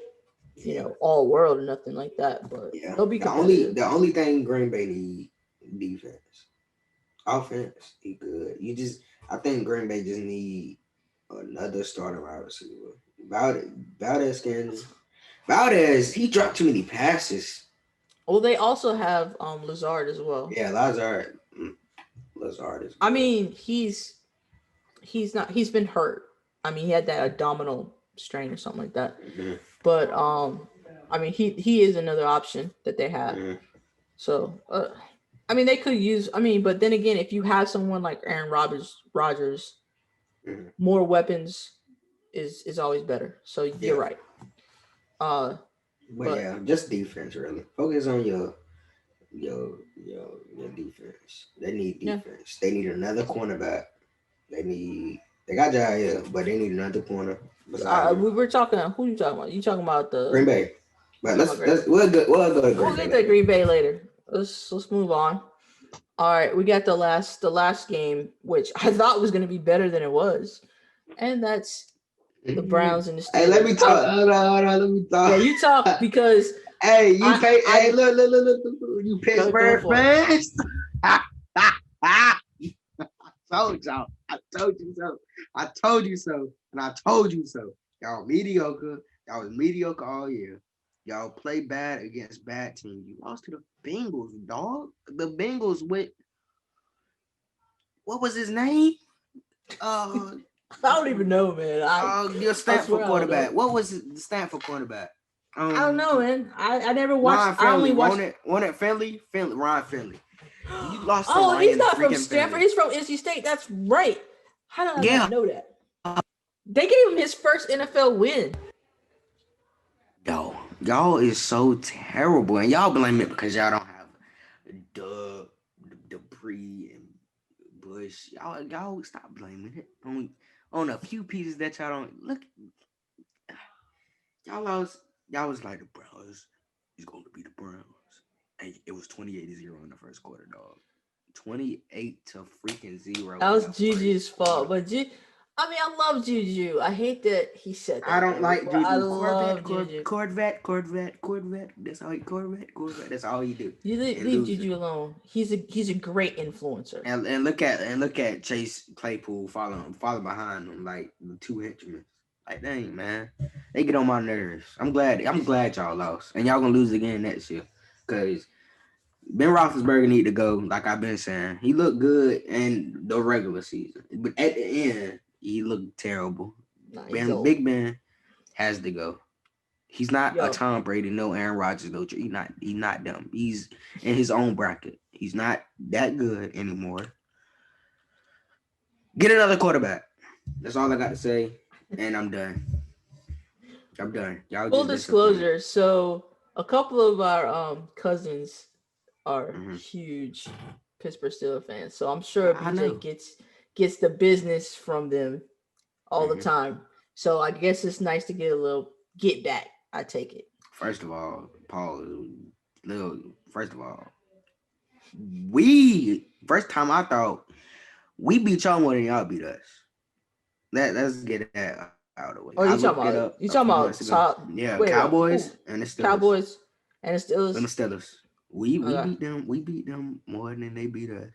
all world or nothing like that, but they'll be competitive. The only thing Green Bay need defense. Offense, he good. I think Green Bay just need another starting wide receiver. Valdez, he dropped too many passes. Well, they also have Lazard as well. Yeah, Lazard is. I mean, he's been hurt. I mean, he had that abdominal strain or something like that. Mm-hmm. But I mean, he is another option that they have. Mm-hmm. So, I mean, they could use. I mean, but then again, if you have someone like Aaron Rodgers, more weapons is always better. So you're right. But just defense really. Focus on your defense. They need defense. They need another cornerback. They got Jair, but they need another corner. We're talking. Who are you talking about? You talking about the Green Bay? But we'll go to Green Bay. We'll get to Green Bay later. Let's move on. All right, we got the last game, which I thought was going to be better than it was, and that's the Browns and the Steelers. Hey, let me talk. Hold on. Let me talk. Yeah, you talk because look. You Pittsburgh fans. I told y'all. I told you so. I told you so, and I told you so. Y'all mediocre. Y'all was mediocre all year. Y'all play bad against bad teams. You lost to the Bengals, dog. The Bengals with what was his name? I don't even know, man. Your Stanford quarterback. What was the Stanford quarterback? I don't know, man. I never watched. I only watched one at Finley. Ryan Finley. You lost. He's not from Stanford. Finley. He's from NC State. That's right. How did I not know that? They gave him his first NFL win. Yo, y'all is so terrible, and y'all blame it because y'all don't have Dub, Dupree, and Bush. Y'all stop blaming it on a few pieces that y'all don't look. Y'all was like the Browns is going to be the Browns, and it was 28-0 in the first quarter, dog. 28-0. That was Juju's fault, but I love Juju. I hate that he said I that don't though. like But I Juju. love Juju. Corvette. That's all Corvette. That's all he do. You And leave losing. Juju alone. He's a great influencer. And look at Chase Claypool follow behind him like the two henchmen. Like dang man, they get on my nerves. I'm glad y'all lost, and y'all gonna lose again next year, cause Ben Roethlisberger need to go. Like I've been saying, he looked good in the regular season, but at the end he looked terrible. Nah, Big Ben has to go. He's not a Yo. Tom Brady, no Aaron Rodgers, no. He's not them. He's in his own bracket. He's not that good anymore. Get another quarterback. That's all I got to say, and I'm done. Y'all Full just disclosure. So a couple of our cousins are huge Pittsburgh Steelers fans. So I'm sure BJ gets the business from them all the time. So I guess it's nice to get a little get back. I take it. First of all, first time I thought we beat y'all more than y'all beat us. Let's get that out of the way. Oh, you talking about? You talking about top? Yeah, wait, Cowboys and the Steelers. Cowboys and the Steelers. And the Steelers. We beat them. We beat them more than they beat us.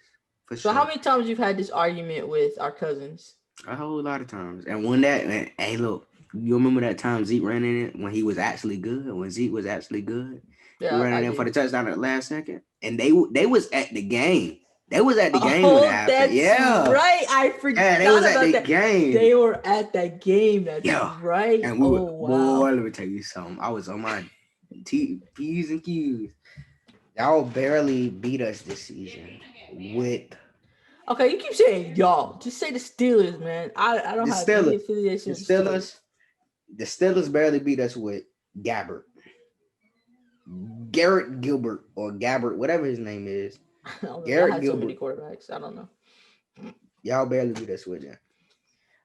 For so sure. How many times you've had this argument with our cousins? A whole lot of times. And when hey, look, you remember that time Zeke ran in it when he was actually good? When Zeke was actually good? Yeah, he ran in for the touchdown at the last second. And they was at the game. They was at the game when it happened. That's right. I forgot they was about at the that game. They were at that game. That's right. And boy, let me tell you something. I was on my P's and Q's. Y'all barely beat us this season with. Okay, you keep saying y'all. Just say the Steelers, man. I don't have any affiliation with the Steelers. The Steelers barely beat us with Garrett Gilbert or Gabbert, whatever his name is. Garrett Gilbert. So many quarterbacks. I don't know. Y'all barely beat us with them.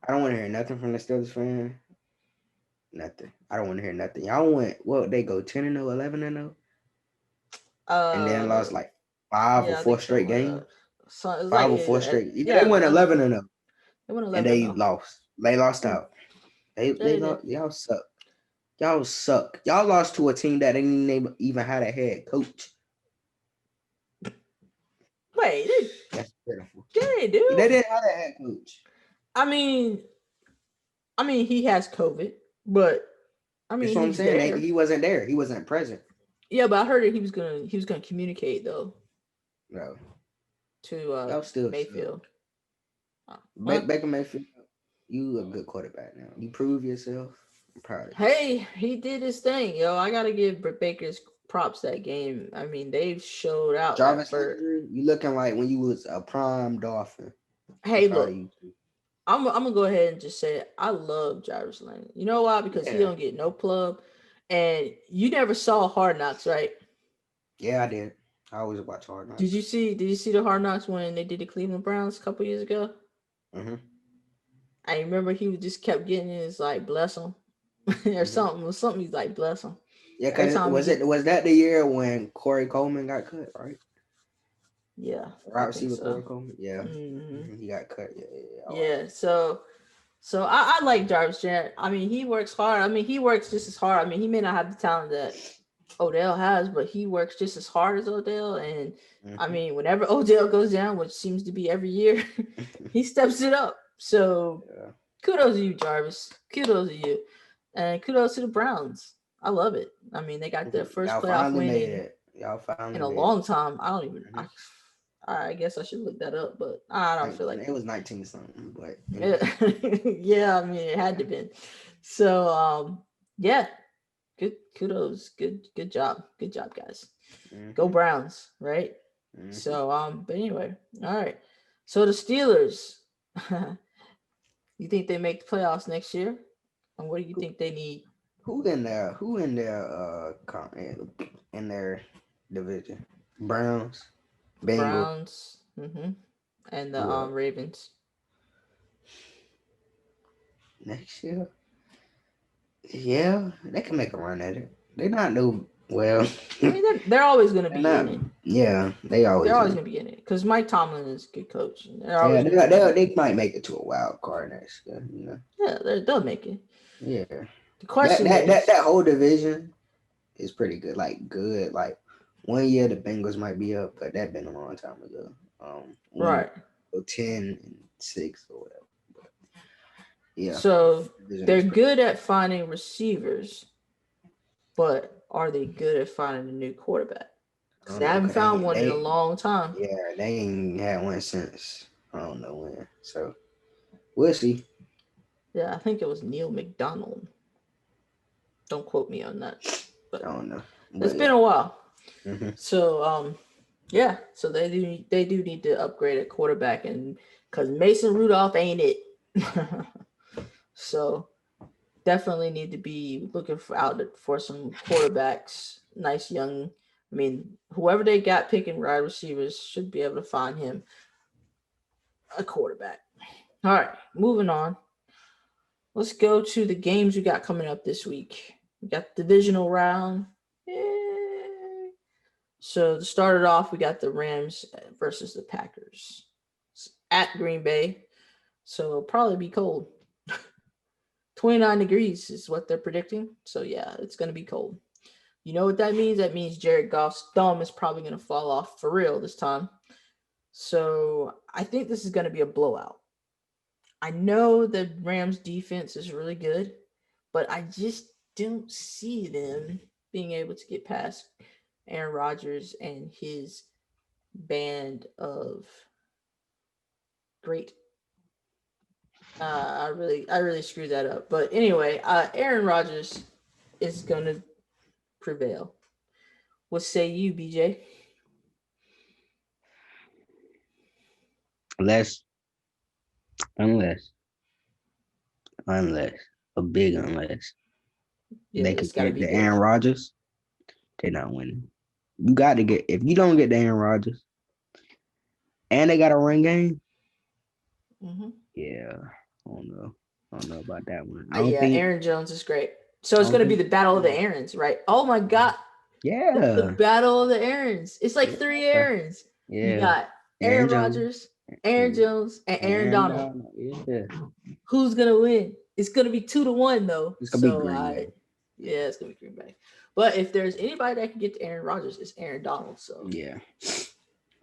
I don't want to hear nothing from the Steelers fan. Nothing. I don't want to hear nothing. Y'all went, they go 10-0, 11-0? And then lost like 5 or 4 straight games. So 5 or 4 straight. They went 11-0. They went 11-0. And they lost. They lost out. Y'all suck. Y'all suck. Y'all lost to a team that didn't even have a head coach. Wait, that's pitiful. They do. They didn't have a head coach. I mean, he has COVID, but that's what I'm saying. He wasn't there. He wasn't present. Yeah, but I heard that he was gonna communicate though. No. To Mayfield. Baker Mayfield, you a good quarterback now. You prove yourself. I'm proud of you. Hey, he did his thing, yo. I gotta give Baker's props that game. I mean, they've showed out. Jarvis Landry, you looking like when you was a prime Dolphin. Hey, look, I'm gonna go ahead and just say it. I love Jarvis Landry. You know why? Because he don't get no plug. And you never saw Hard Knocks, right? Yeah, I did. I always watch Hard Knocks. Did you see the Hard Knocks when they did the Cleveland Browns a couple years ago? I remember he just kept getting his like bless him or something. He's like bless him. Yeah, because was that the year when Corey Coleman got cut, right? Yeah, right receiver Corey Coleman. Yeah, he got cut. Yeah. So I like Jarvis Jan. I mean, he works hard. I mean, he works just as hard. I mean, he may not have the talent that Odell has, but he works just as hard as Odell. And I mean, whenever Odell goes down, which seems to be every year, he steps it up. So kudos to you, Jarvis. Kudos to you. And kudos to the Browns. I love it. I mean, they got their first playoff win in a long time. I don't even. I guess I should look that up, but I don't feel like it was 19 something. But yeah, I mean, it had to be. So yeah, good kudos, good job, guys. Go Browns, right? So but anyway, all right. So the Steelers. You think they make the playoffs next year? And what do you think they need? Who in there? Who in their in their division? Browns, The Bengals. Browns, and the Who else? Ravens. Next year, yeah, they can make a run at it. They're not no well. I mean, they're always going to they're be in not. it. Yeah, they They're always always are. going to be in it because Mike Tomlin is a good coach. And they're Yeah, always going to be in it. they might make it to a wild card next year. Yeah, they'll make it. Yeah, The that question that is, that that whole division is pretty good. Like good. Like one year the Bengals might be up, but that been a long time ago. One year, right? 10-6 or whatever. But yeah, So division they're is pretty. good at finding receivers, but are they good at finding a new quarterback? I Because don't they know. haven't 'Cause found one in a long time. yeah, they ain't had one since I don't know when. So we'll see. Yeah, I think it was Neil McDonald. Don't quote me on that, I but don't know. it's But been yeah. a while. hmm So yeah, so they do need to upgrade at quarterback, and because Mason Rudolph ain't it. So definitely need to be looking for some quarterbacks. Nice young. I mean, whoever they got picking wide receivers should be able to find him a quarterback. All right, moving on. Let's go to the games we got coming up this week. We got the divisional round. Yay. So to start it off, we got the Rams versus the Packers. It's at Green Bay. So it'll probably be cold. 29 degrees is what they're predicting. So yeah, it's going to be cold. You know what that means? That means Jared Goff's thumb is probably going to fall off for real this time. So I think this is going to be a blowout. I know the Rams defense is really good, but I just don't see them being able to get past Aaron Rodgers and his band of great. I really screwed that up. But anyway, Aaron Rodgers is gonna prevail. What say you, BJ? Unless, unless, unless a big unless Yeah, they it's could got to get be the big. Aaron Rodgers, they're not winning. You got to get if you don't get the Aaron Rodgers and they got a run game. Hmm. Yeah, I don't know about that one. I don't Yeah, think. Aaron Jones is great. So I it's don't gonna be think. the battle of the Aarons, right? Oh my God, the Yeah, battle of the Aarons. It's like three yeah, Aarons. You yeah. got Aaron Aaron Jones Rodgers, Aaron and Jones, and Aaron Aaron Donald. Donald. Yeah, Who's gonna win? It's gonna be 2-1 though. it's gonna be So Green Bay. yeah, it's gonna be Green Bay. But if there's anybody that can get to Aaron Rodgers, it's Aaron Donald. So Yeah,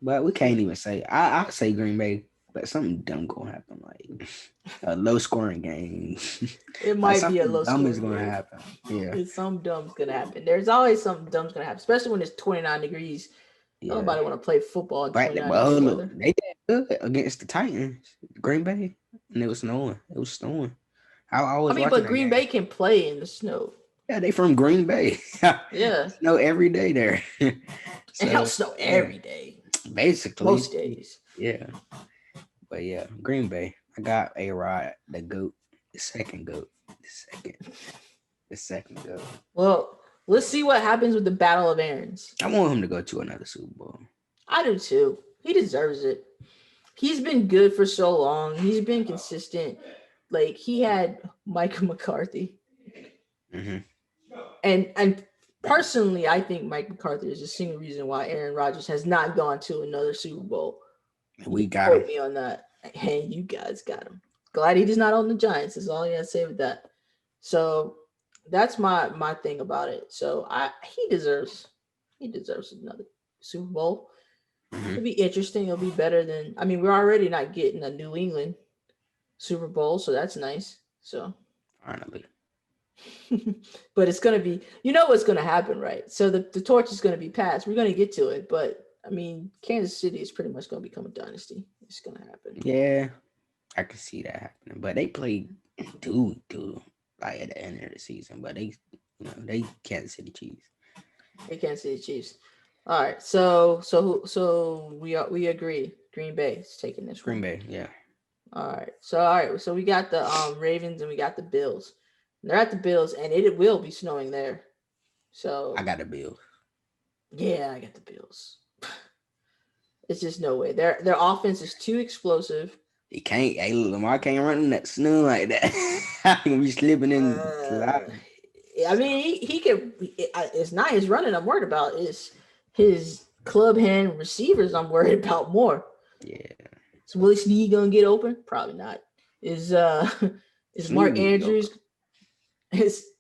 but we can't even say. I say Green Bay, but something dumb gonna happen, like a low scoring game. it Like might be a something low dumb is scoring gonna game. happen. Yeah, It's some dumb's gonna happen. There's always something dumb's gonna happen, especially when it's 29 degrees. yeah. Nobody want to play football in But 29-degree look, weather. they did good against the Titans, Green Bay, and it was snowing. It was snowing. I I was mean, watching but that Green game. Bay can play in the snow. Yeah, they from Green Bay. Yeah, Snow every day there. and hell, So snow yeah, every day, basically, most days. yeah. But yeah, Green Bay. I got A Rod, the goat, the second goat, second, the second goat. Well, let's see what happens with the Battle of Aaron's. I want him to go to another Super Bowl. I do too. He deserves it. He's been good for so long. He's been consistent. Like he had Mike McCarthy, hmm and personally, I think Mike McCarthy is the single reason why Aaron Rodgers has not gone to another Super Bowl. You We can got him. quote me on that. Hey, you guys got him. Glad he does not own the Giants. Is all I gotta say with that. So that's my thing about it. So he deserves another Super Bowl. hmm It'll be interesting. It'll be better than we're already not getting a New England Super Bowl, so that's nice. So Finally. but it's gonna be what's gonna happen, right? So the torch is gonna be passed. We're gonna get to it, but Kansas City is pretty much gonna become a dynasty. It's gonna happen. Yeah, I can see that happening. But they play dude, like at the end of the season. But they Kansas City Chiefs. They Kansas City Chiefs. All right, so we agree. Green Bay is taking this Green one. Bay, yeah. All right. So we got the Ravens and we got the Bills. They're at the Bills, and it will be snowing there. So I got the Bills. yeah, I got the Bills. It's just no way. Their offense is too explosive. He can't. Hey, Lamar can't run in that snow like that. I can be slipping in. Uh, I mean, he can. It's not his running I'm worried about. It's his club hand receivers I'm worried about more. Yeah. Is Willie Snead gonna get open? Probably not. Is is Snead Mark need to go. Andrews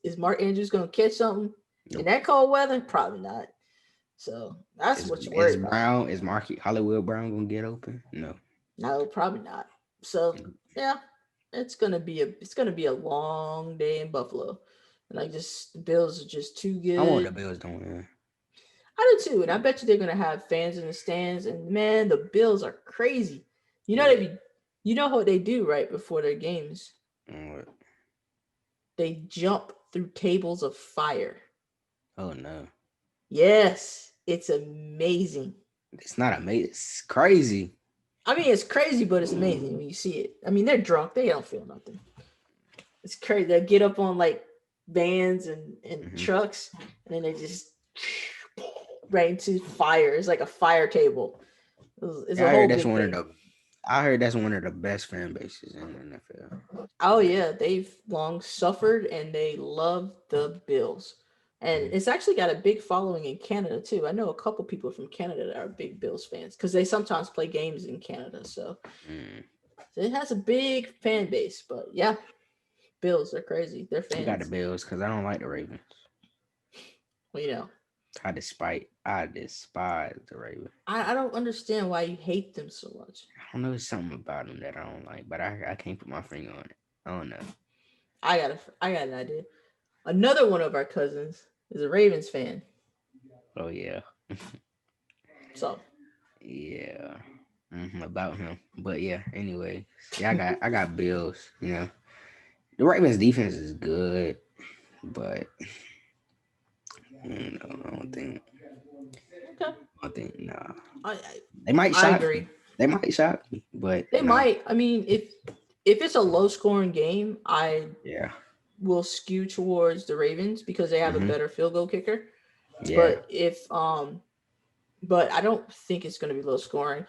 is Mark Andrews gonna catch something in Nope. that cold weather? Probably not. So that's what you're worried about. Is Marky Hollywood Brown gonna get open? No. No, probably not. So yeah, it's gonna be a long day in Buffalo, and the Bills are just too I want good. the Bills to win. I do too, and I bet you they're gonna have fans in the stands. And man, the Bills are crazy. You know Yeah. you know what they do right before their games. What? They jump through tables of fire. Oh no. Yes, it's amazing. It's not amazing. It's crazy. I mean, it's crazy, but it's amazing when you see it. I mean, they're drunk; they don't feel nothing. It's crazy. They get up on like vans and trucks, and then they just right into fire. It's like a fire table. It's Yeah, a whole big thing. I heard that's one of the best fan bases in the NFL. Oh yeah, they've long suffered and they love the Bills. And it's actually got a big following in Canada too. I know a couple people from Canada that are big Bills fans because they sometimes play games in Canada. So it has a big fan base. But yeah, Bills, they're crazy. They're I got the fans. Bills because I don't like the Ravens. Well, I despise the Ravens. I don't understand why you hate them so much. I don't know, there's something about them that I don't like, but I can't put my finger on it. I don't know. I got an idea. Another one of our cousins is a Ravens fan. Oh yeah. So Yeah. About him. But yeah, anyway. Yeah, I got Bills, you know. The Ravens defense is good, but I don't think. okay. I think nah. I They might I shock agree. me. They might shock me, but They nah. might. I mean, if it's a low scoring game, I Yeah. will skew towards the Ravens because they have a better field goal kicker. Yeah. But I don't think it's going to be low scoring.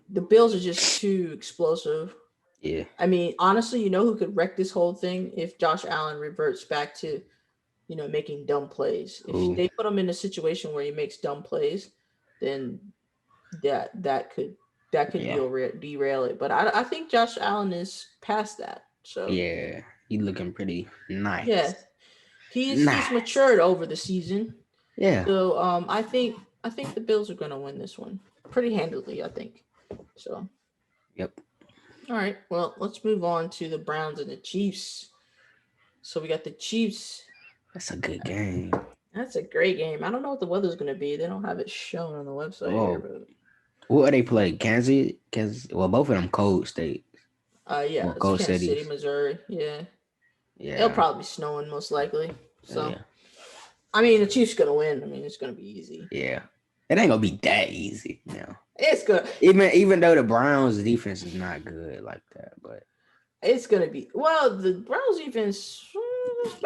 The Bills are just too explosive. Yeah. I mean, honestly, you know who could wreck this whole thing if Josh Allen reverts back to, making dumb plays. If Who? they put him in a situation where he makes dumb plays, then that could Yeah. derail it. But I think Josh Allen is past that. So Yeah. He looking pretty nice. yeah, he's matured over the season. Yeah. So I think the Bills are gonna win this one pretty handily, I think. So Yep. all right, well let's move on to the Browns and the Chiefs. So we got the Chiefs. That's a good game. That's a great game. I don't know what the weather's gonna be. They don't have it shown on the website here, Oh, but what are they play? Kansas? Well, both of them cold states. yeah, Well, it's cold Kansas City, cities. Missouri. Yeah. It'll Yeah. probably be snowing most likely. So Yeah. I mean the Chiefs gonna win. I mean it's gonna be easy. Yeah. It ain't gonna be that easy, It's good. Even though the Browns defense is not good like that, but It's gonna be the Browns defense.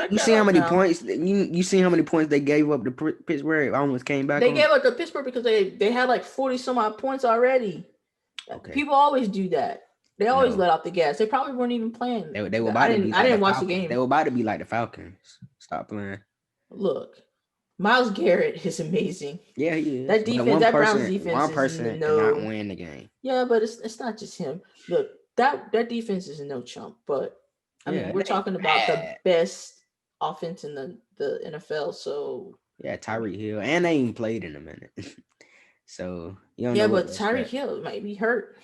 you see how many points you see how many points they gave up to Pittsburgh? Almost came back. They gave up to Pittsburgh because they had like 40 some odd points already. Okay. People always do that. They always let out the gas. They probably weren't even playing. They were about to be. I didn't watch the game. They were about to be like the Falcons. Stop playing. Look, Myles Garrett is amazing. Yeah, he is. That defense, Browns defense, one person cannot win the game. Yeah, but it's not just him. Look, that defense is no chump. But I mean, we're talking about the best offense in the NFL. So yeah, Tyreek Hill, and they ain't played in a minute. So but Tyreek Hill might be hurt.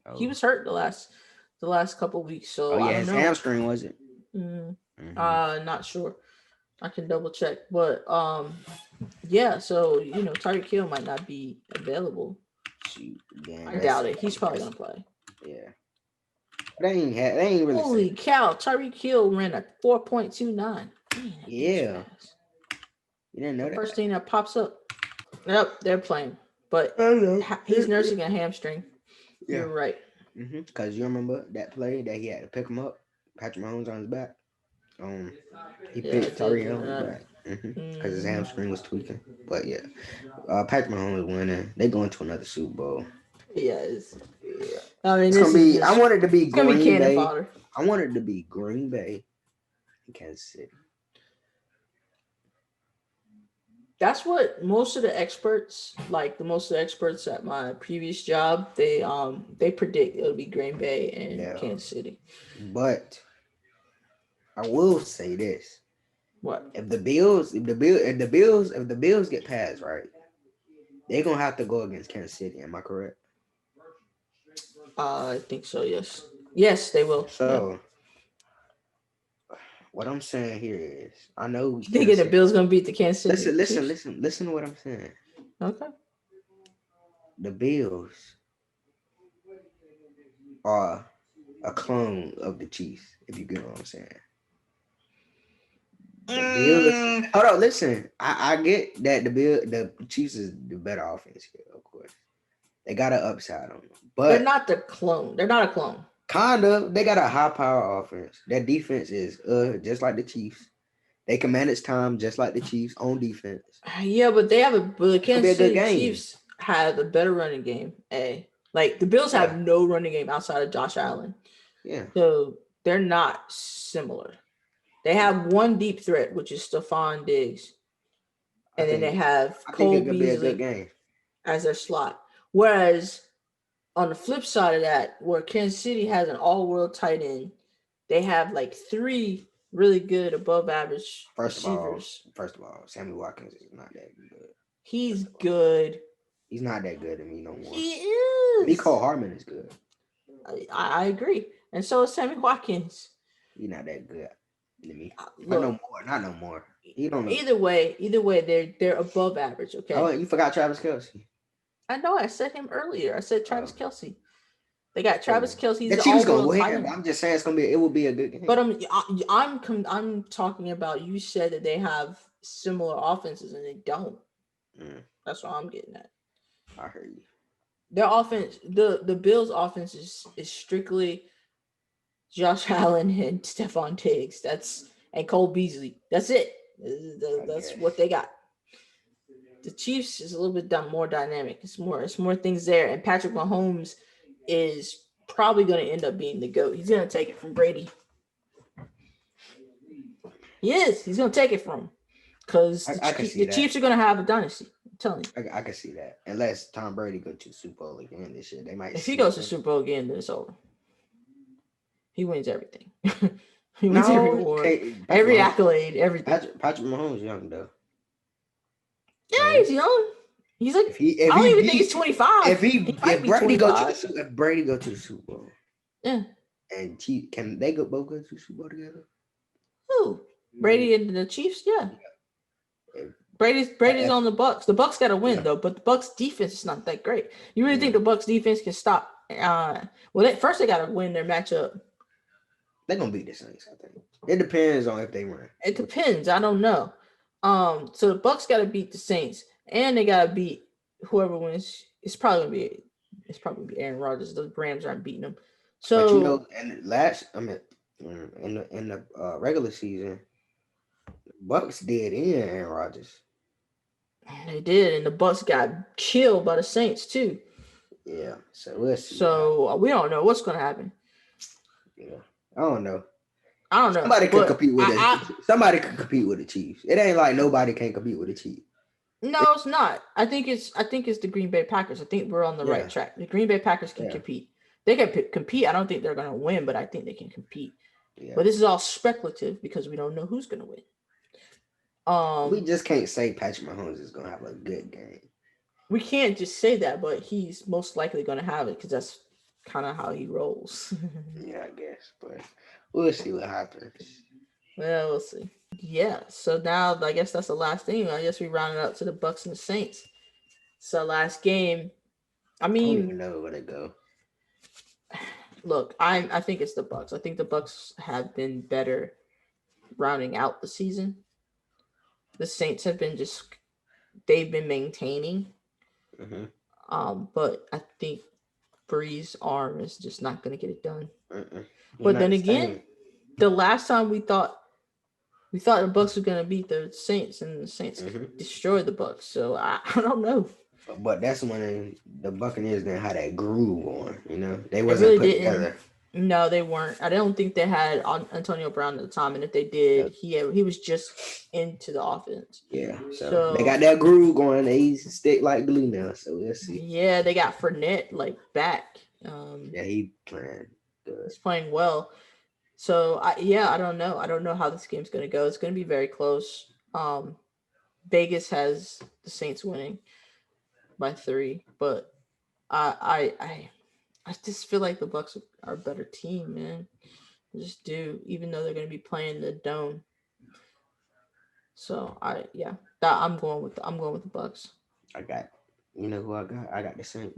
Oh. He was hurt the last couple of weeks. So I don't know. His hamstring was it? Not sure. I can double check, but yeah. So Tyreek Hill might not be available. I doubt it. He's probably gonna play. Yeah. They ain't really. Holy cow! Tyreek Hill ran a 4.29. Yeah. You didn't know that. First thing that pops up. Yep, they're playing, but he's nursing a hamstring. Yeah. You're right. Because you remember that play that he had to pick him up, Patrick Mahomes on his back. He Yeah, I picked did. Tyree on his back because his Mm, hamstring was tweaking. But yeah, Patrick Mahomes winning. They going to another Super Bowl. yes. Yeah, I mean, it's this gonna is be. I just want it to be it's gonna be Green cannon Bay. fodder. I want it to be Green Bay, and Kansas City. That's what most of the experts, like most of the experts at my previous job, they predict it'll be Green Bay and Yeah, Kansas City. but I will say this: What? if the Bills get passed, right, they're gonna have to go against Kansas City. Am I correct? I think so. Yes. Yes, they will. Yeah. So what I'm saying here is, I know You thinking Kansas the City. Bills gonna beat the Kansas City Listen, listen, Chiefs? listen, listen to what I'm saying. Okay. The Bills are a clone of the Chiefs, if you get what I'm saying. The Bills. Hold on, listen. I get that the Chiefs is the better offense here, of course. They got an upside on them, They're but not the clone. They're not a clone. kind of they got a high power offense. Their defense is just like the Chiefs. They can manage time just like the Chiefs on defense. Yeah, but the It could be a Kansas good City game. Chiefs have a better running game. Like the Bills have Yeah, no running game outside of Josh Allen. yeah. So they're not similar. They have one deep threat, which is Stephon Diggs, I and then they think have I think Cole it could be a good Beasley game. as their slot. Whereas on the flip side of that, where Kansas City has an all-world tight end, they have like three really good above average receivers. First of all, Sammy Watkins is not that good. He's First of all, good. he's not that good to me no more. He is. Mecole Hardman is good. I agree. And so is Sammy Watkins. He's not that good to me. But no Look, more, not no more. He don't know. either way, they're above average. Oh, Okay. you forgot Travis Kelce. I know. I said him earlier. I said Travis Oh, Kelsey. They got Travis hey. Kelsey. He's The the Chiefs gonna all-world tight win. But end. I'm just saying it will be a good But game. I'm talking about. You said that they have similar offenses, and they don't. Mm, That's what I'm getting at. I heard you. Their offense, the Bills' offense is strictly Josh Allen and Stephon Diggs. And Cole Beasley. That's it. I That's guess. what they got. The Chiefs is a little bit more dynamic. It's more things there. And Patrick Mahomes is probably going to end up being the GOAT. He's going to take it from Brady. He is. He's going to take it from him because I can see the that. Chiefs are going to have a dynasty. I'm telling you. I can see that. Unless Tom Brady go to the Super Bowl again this year, they might If he sneak goes to him. Super Bowl again, then it's over. He wins everything. He wins every No, award, Patrick every Mahomes. accolade, everything. Patrick Mahomes young though. Yeah, So he's young. He's like, if I don't he even think he's beat 25. He might if be Brady go to 25. if Brady go to the Super Bowl Yeah. and can they both go to the Super Bowl together? Who? Brady and the Chiefs? Yeah. If, Brady's if, on the Bucks. The Bucks got to win yeah, though, but the Bucks defense is not that great. You really think yeah, the Bucks defense can stop? Well, first they got to win their matchup. they're gonna beat the Saints. I think it depends on if they run. It depends. I don't know. So the Bucks got to beat the Saints, and they got to beat whoever wins. It's probably gonna be Aaron Rodgers. The Rams aren't beating them. But So and in the regular season, Bucks did in Aaron Rodgers. they did, and the Bucks got killed by the Saints too. Yeah, so we'll see what happens. So we don't know what's gonna happen. Yeah, I don't know. I don't know, Somebody could but compete with somebody could compete with the Chiefs. It ain't like nobody can compete with the Chiefs. no, it's not. I think it's the Green Bay Packers. I think we're on the right Yeah, track. The Green Bay Packers can yeah, compete. They can compete. I don't think they're gonna win, but I think they can compete. yeah. But this is all speculative because we don't know who's gonna win. We just can't say Patrick Mahomes is gonna have a good game. We can't just say that, but he's most likely gonna have it because that's kind of how he rolls. Yeah, I guess, but we'll see what happens. Well, we'll see. Yeah. So now I guess that's the last thing. I guess we round it up to the Bucks and the Saints. So last game. I I don't even mean, know where to go. look, I think it's the Bucks. I think the Bucks have been better rounding out the season. The Saints have been they've been maintaining. Hmm. But I think Bree's arm is just not going to get it done. He's But not then the again, same. the last time we thought the Bucks were going to beat the Saints, and the Saints destroyed the Bucks. So I don't know. But that's when the Buccaneers didn't have that groove on. They They wasn't really put didn't. together. No, they weren't. I don't think they had Antonio Brown at the time, and if they did, he was just into the offense. Yeah, so they got that groove going. They stick like glue now. So we'll see. Yeah, they got Fournette back. Yeah, he playing good. He's playing well. So I don't know. I don't know how this game's going to go. It's going to be very close. Vegas has the Saints winning by 3, but I just feel like the Bucks are a better team, man. I just do, even though they're going to be playing the dome. So I'm going with the Bucks. I got, who I got? I got the Saints.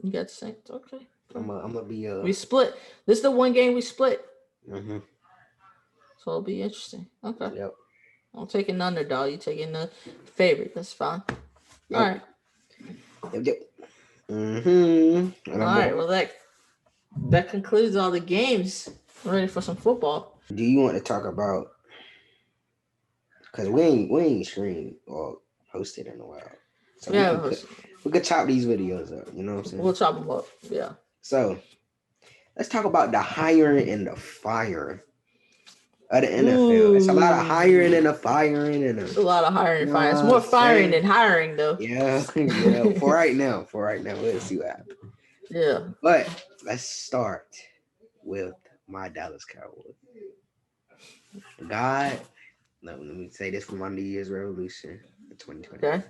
You got the Saints, okay. I'm gonna be we split. This is the one game we split. So it'll be interesting. Okay. Yep. I'm taking the underdog. You taking the favorite. That's fine. Yep. All right. Yep. All right. Well, that concludes all the games. I'm ready for some football. Do you want to talk about? Because we ain't streamed or posted in a while. So we could chop these videos up. You know what I'm saying? We'll chop them up. Yeah. So let's talk about the hiring and the firing of the NFL. It's a lot of hiring and the firing It's a lot of hiring and firing. It's more firing than hiring, though. Yeah. For right now, we'll see what happens. Yeah. But let's start with my Dallas Cowboys. God, let me say this for my New Year's resolution in 2020. Okay.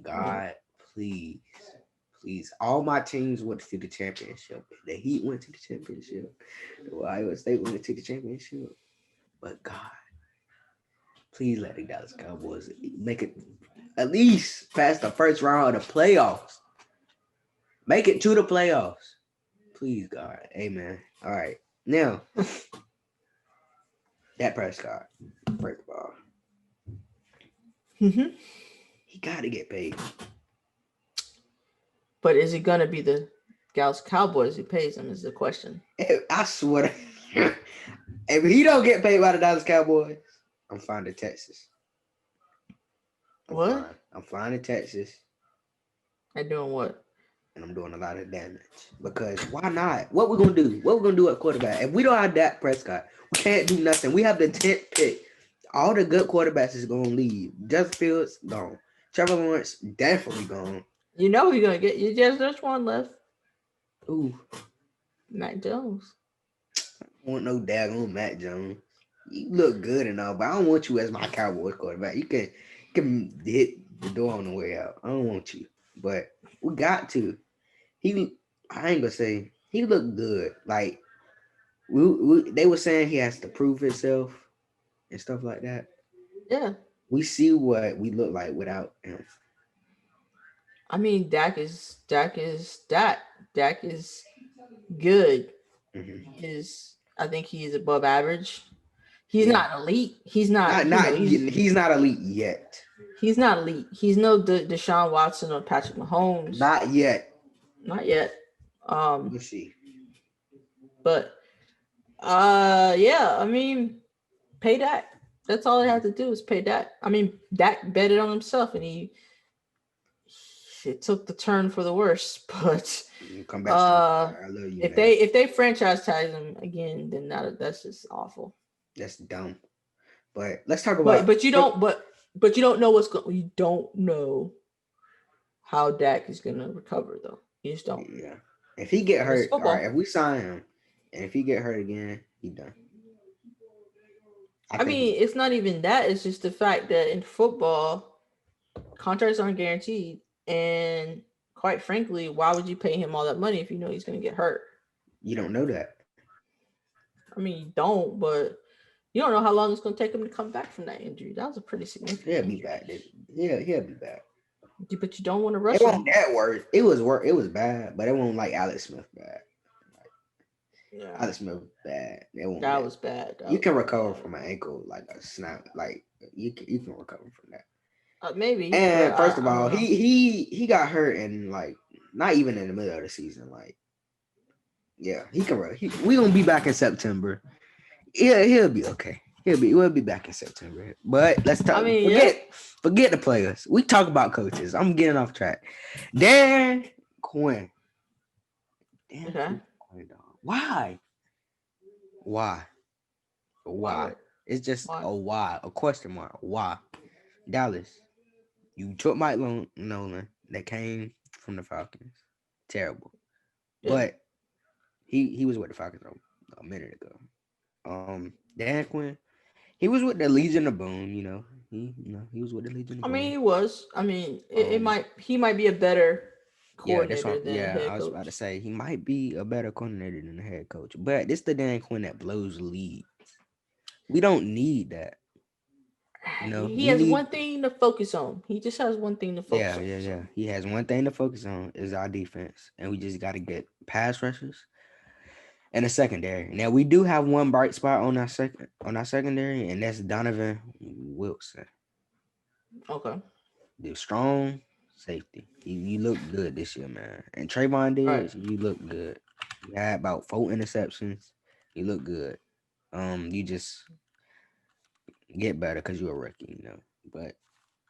God, please, all my teams went to the championship. The Heat went to the championship. The Ohio State went to the championship. But God, please let the Dallas Cowboys make it at least past the first round of the playoffs. Make it to the playoffs. Please, God. Amen. All right. Now, Dak Prescott, first of all. He got to get paid. But is it going to be the Dallas Cowboys who pays him is the question. I swear. If he don't get paid by the Dallas Cowboys, I'm flying to Texas. I'm flying to Texas. And doing what? And I'm doing a lot of damage. Because why not? What we gonna do? What we gonna do at quarterback? If we don't have Dak Prescott, we can't do nothing. We have the 10th pick. All the good quarterbacks is gonna leave. Justin Fields gone. Trevor Lawrence definitely gone. You know who you're gonna get. There's one left. Ooh. Mac Jones. I don't want no daggone Mac Jones. You look good and all, but I don't want you as my Cowboys quarterback. You can hit the door on the way out. I don't want you. But we got to. I ain't gonna say he looked good. Like they were saying he has to prove himself and stuff like that. Yeah. We see what we look like without him. I mean, Dak is Dak is good. I think he is above average. He's not elite. He's not he's not elite yet. He's not elite. He's no Deshaun Watson or Patrick Mahomes. Not yet. We'll see. But I mean, pay Dak. That's all they have to do is pay Dak. I mean, Dak betted on himself and it took the turn for the worse. But come back I love you, if they franchise tag him again, then that's just awful. That's dumb. But let's talk about. But you don't know you don't know how Dak is gonna recover though. You just don't. Yeah. If he get hurt, all right. If we sign him, and if he get hurt again, he done. I mean, it's not even that. It's just the fact that in football, contracts aren't guaranteed, and quite frankly, why would you pay him all that money if you know he's gonna get hurt? You don't know that. I mean, you don't, but you don't know how long it's going to take him to come back from that injury. That was a pretty significant injury. He'll be back. Yeah, he'll be back. But you don't want to rush him. It wasn't that worse. It was bad, but it wasn't like Alex Smith bad. Alex Smith was bad. That was bad. You can recover from an ankle like a snap. Like you can recover from that. Maybe. And first of all, he got hurt and like not even in the middle of the season. Like Yeah, he can run. We gonna be back in September. Yeah, he'll be okay. We'll be back in September. But let's talk. I mean, yeah. Forget the players. We talk about coaches. I'm getting off track. Dan Quinn. Okay. Quinn, dog. Why? Why? Why? It's just Why? a why. A question mark. Why? Dallas. You took Mike Nolan that came from the Falcons. Terrible. Yeah. But he was with the Falcons a minute ago. Dan Quinn, he was with the Legion of Boom, he was with the Legion of I mean, Boom. he was. I mean, Um, he might be a better yeah, that's coordinator what. than Yeah, head I was about to coach. say he might be a better coordinator than the head coach, but this the Dan Quinn that blows lead. We don't need that. He We has need. one thing to focus on. He just has one thing to focus on. Yeah. He has one thing to focus on is our defense, and we just got to get pass rushers and a secondary. Now we do have one bright spot on our secondary, and that's Donovan Wilson. Okay. The strong safety. You look good this year, man. And Trayvon Right. Diggs, you look good. You had about 4 interceptions. You look good. You just get better because you're a rookie. But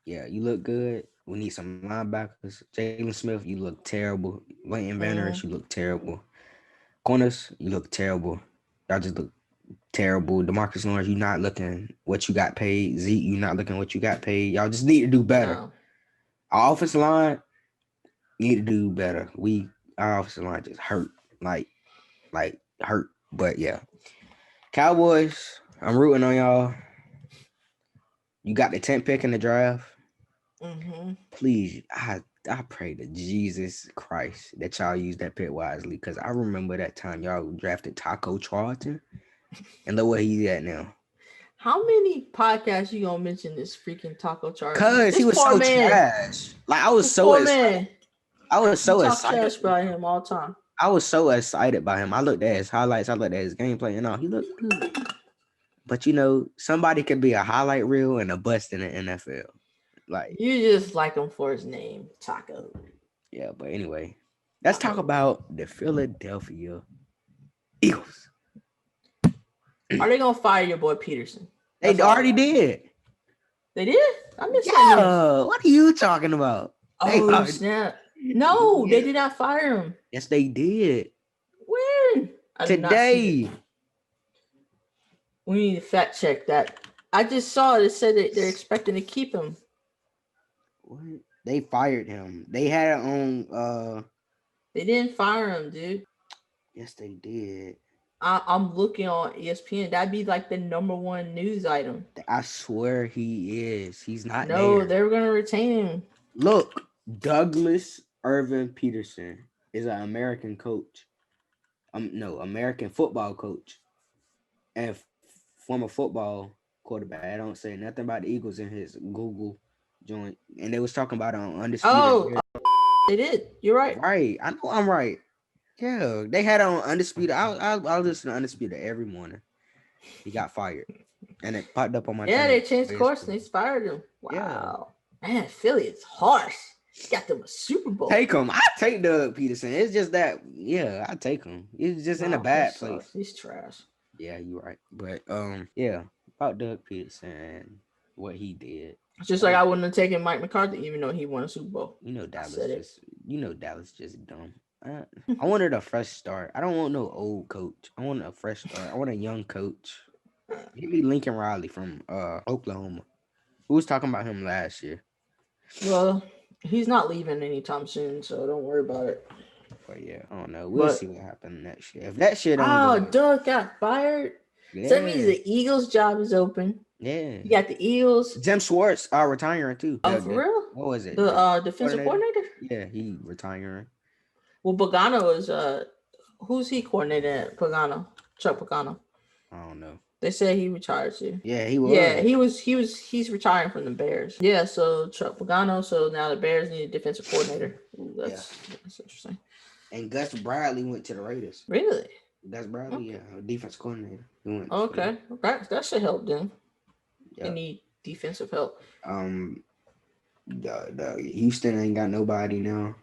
yeah, you look good. We need some linebackers. Jalen Smith, you look terrible. Leighton Van Ness, you look terrible. Corners, you look terrible. Y'all just look terrible. DeMarcus Lawrence, you not looking what you got paid. Zeke, you not looking what you got paid. Y'all just need to do better. No. Our offensive line need to do better. Our offensive line just hurt. Like hurt. But yeah. Cowboys, I'm rooting on y'all. You got the 10th pick in the draft. Mm-hmm. Please, I pray to Jesus Christ that y'all use that pick wisely. Cause I remember that time y'all drafted Taco Charlton. And look where he's at now. How many podcasts you gonna mention this freaking Taco Charlie? Cause he was poor so man. trash. Like I was This so poor excited. man. I was so You talk excited trash about him all the time. I was so excited by him. I looked at his highlights. I looked at his gameplay, and all. He looked good. But somebody could be a highlight reel and a bust in the NFL. Like, You just like him for his name, Taco. yeah. But anyway, let's talk about the Philadelphia Eagles. Are they gonna fire your boy Peterson? They already did. They did? I missed that news. What are you talking about? Oh, snap. No, they did not fire him. Yes, they did. When? I did not see Today. We need to fact check that. I just saw it. It said that they're expecting to keep him. What? They fired him. They had it on. They didn't fire him, dude. Yes, they did. I'm looking on ESPN. That'd be like the number one news item. I swear he is. He's not there. No, they're gonna retain him. Look, Douglas Irvin Peterson is an American coach. American football coach and former football quarterback. I don't say nothing about the Eagles in his Google joint. And they was talking about it on Undisputed. They did. You're right. Right. I know I'm right. Yeah, they had it on Undisputed. I'll listen to Undisputed every morning. He got fired. And it popped up on my they changed course and they fired him. Wow. Yeah. Man, Philly is harsh. Got them a Super Bowl. Take him. I take Doug Peterson. It's just that, yeah, I take him. He's just in a bad place. He's trash. Yeah, you're right. But yeah, about Doug Peterson and what he did. It's just like I wouldn't have taken Mike McCarthy even though he won a Super Bowl. Dallas just dumb. I wanted a fresh start. I don't want no old coach. I want a fresh start. I want a young coach. Give me Lincoln Riley from Oklahoma. Who was talking about him last year? Well, he's not leaving anytime soon, so don't worry about it. But yeah, I don't know. We'll see what happens next year. If that shit don't Doug got fired. Yeah. So that means the Eagles' job is open. Yeah. You got the Eagles. Jim Schwartz are retiring too. Oh, for real? What was it? The defensive coordinator? Yeah, he retiring. Well, Pagano is who's he coordinating at? Pagano. Chuck Pagano. I don't know. They said he retired too. Yeah, he was. Yeah, he's retiring from the Bears. Yeah, so Chuck Pagano. So now the Bears need a defensive coordinator. Ooh, that's interesting. And Gus Bradley went to the Raiders. Really? Gus Bradley, defense coordinator. Okay, that should help them. Yep. They need defensive help. The Houston ain't got nobody now.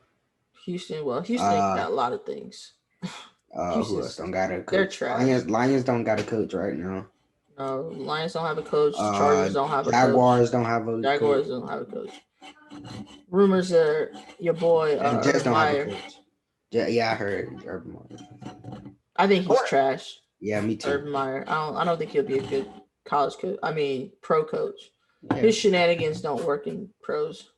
Houston got a lot of things. Who else don't got a They're coach? trash. Lions don't got a coach right now. No, Lions don't have a coach. Chargers don't have a Jaguars coach. don't have a Jaguars don't have a coach. Rumors are your boy and Jets don't Meyer. have a coach. Yeah, I heard Urban Meyer. I think he's trash. Yeah, me too. Urban Meyer. I don't think he'll be a good college coach. I mean, pro coach. Yeah. His shenanigans don't work in pros.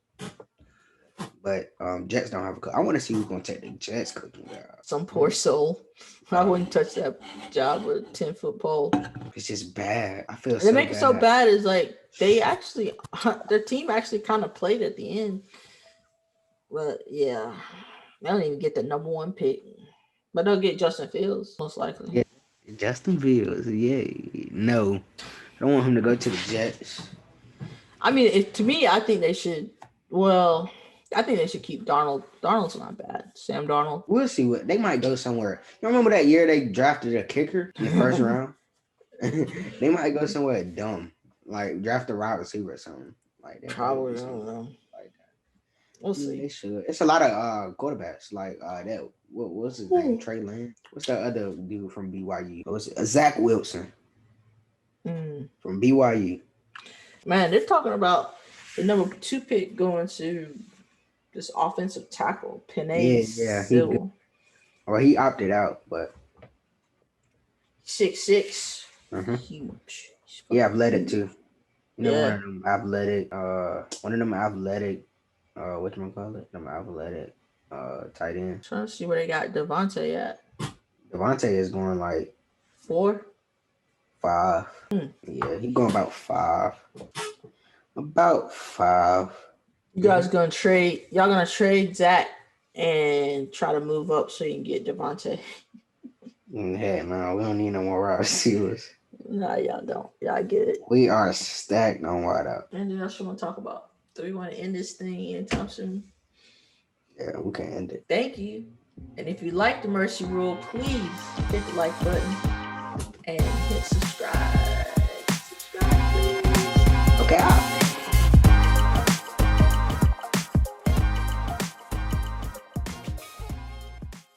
But Jets don't have a coach. I want to see who's gonna take the Jets coaching job. Some poor soul. I wouldn't touch that job with a 10-foot pole. It's just bad. I feel. They make it so bad is like their team actually kind of played at the end. But yeah, they don't even get the number 1 pick. But they'll get Justin Fields most likely. Yeah, Justin Fields. Yeah, no, I don't want him to go to the Jets. I mean, to me, I think they should. Well, I think they should keep Darnold. Darnold's not bad. Sam Darnold. We'll see what they might go somewhere. You remember that year they drafted a kicker in the first round? They might go somewhere dumb, like draft a wide receiver or something like that. Probably, I don't know. Like that. We'll see. They should. It's a lot of quarterbacks like that. What's his name? Trey Lance. What's the other dude from BYU? Was it Zach Wilson from BYU? Man, they're talking about the number 2 pick going to this offensive tackle, Penei Sewell. Well, he opted out, but 6'6", huge. Yeah, athletic too. You know, one of them athletic. Whatchamacallit? Them athletic tight end. Trying to see where they got Devontae at. Devontae is going like 4, 5. Yeah, he's going about 5. About 5. You guys gonna trade? Y'all gonna trade Zach and try to move up so you can get Devontae? Hey, man, we don't need no more wide receivers. No, y'all don't. Y'all get it. We are stacked on wide out. Anything else you want to talk about? Do we want to end this thing anytime soon? Yeah, we can end it. Thank you. And if you like the Mercy Rule, please hit the like button.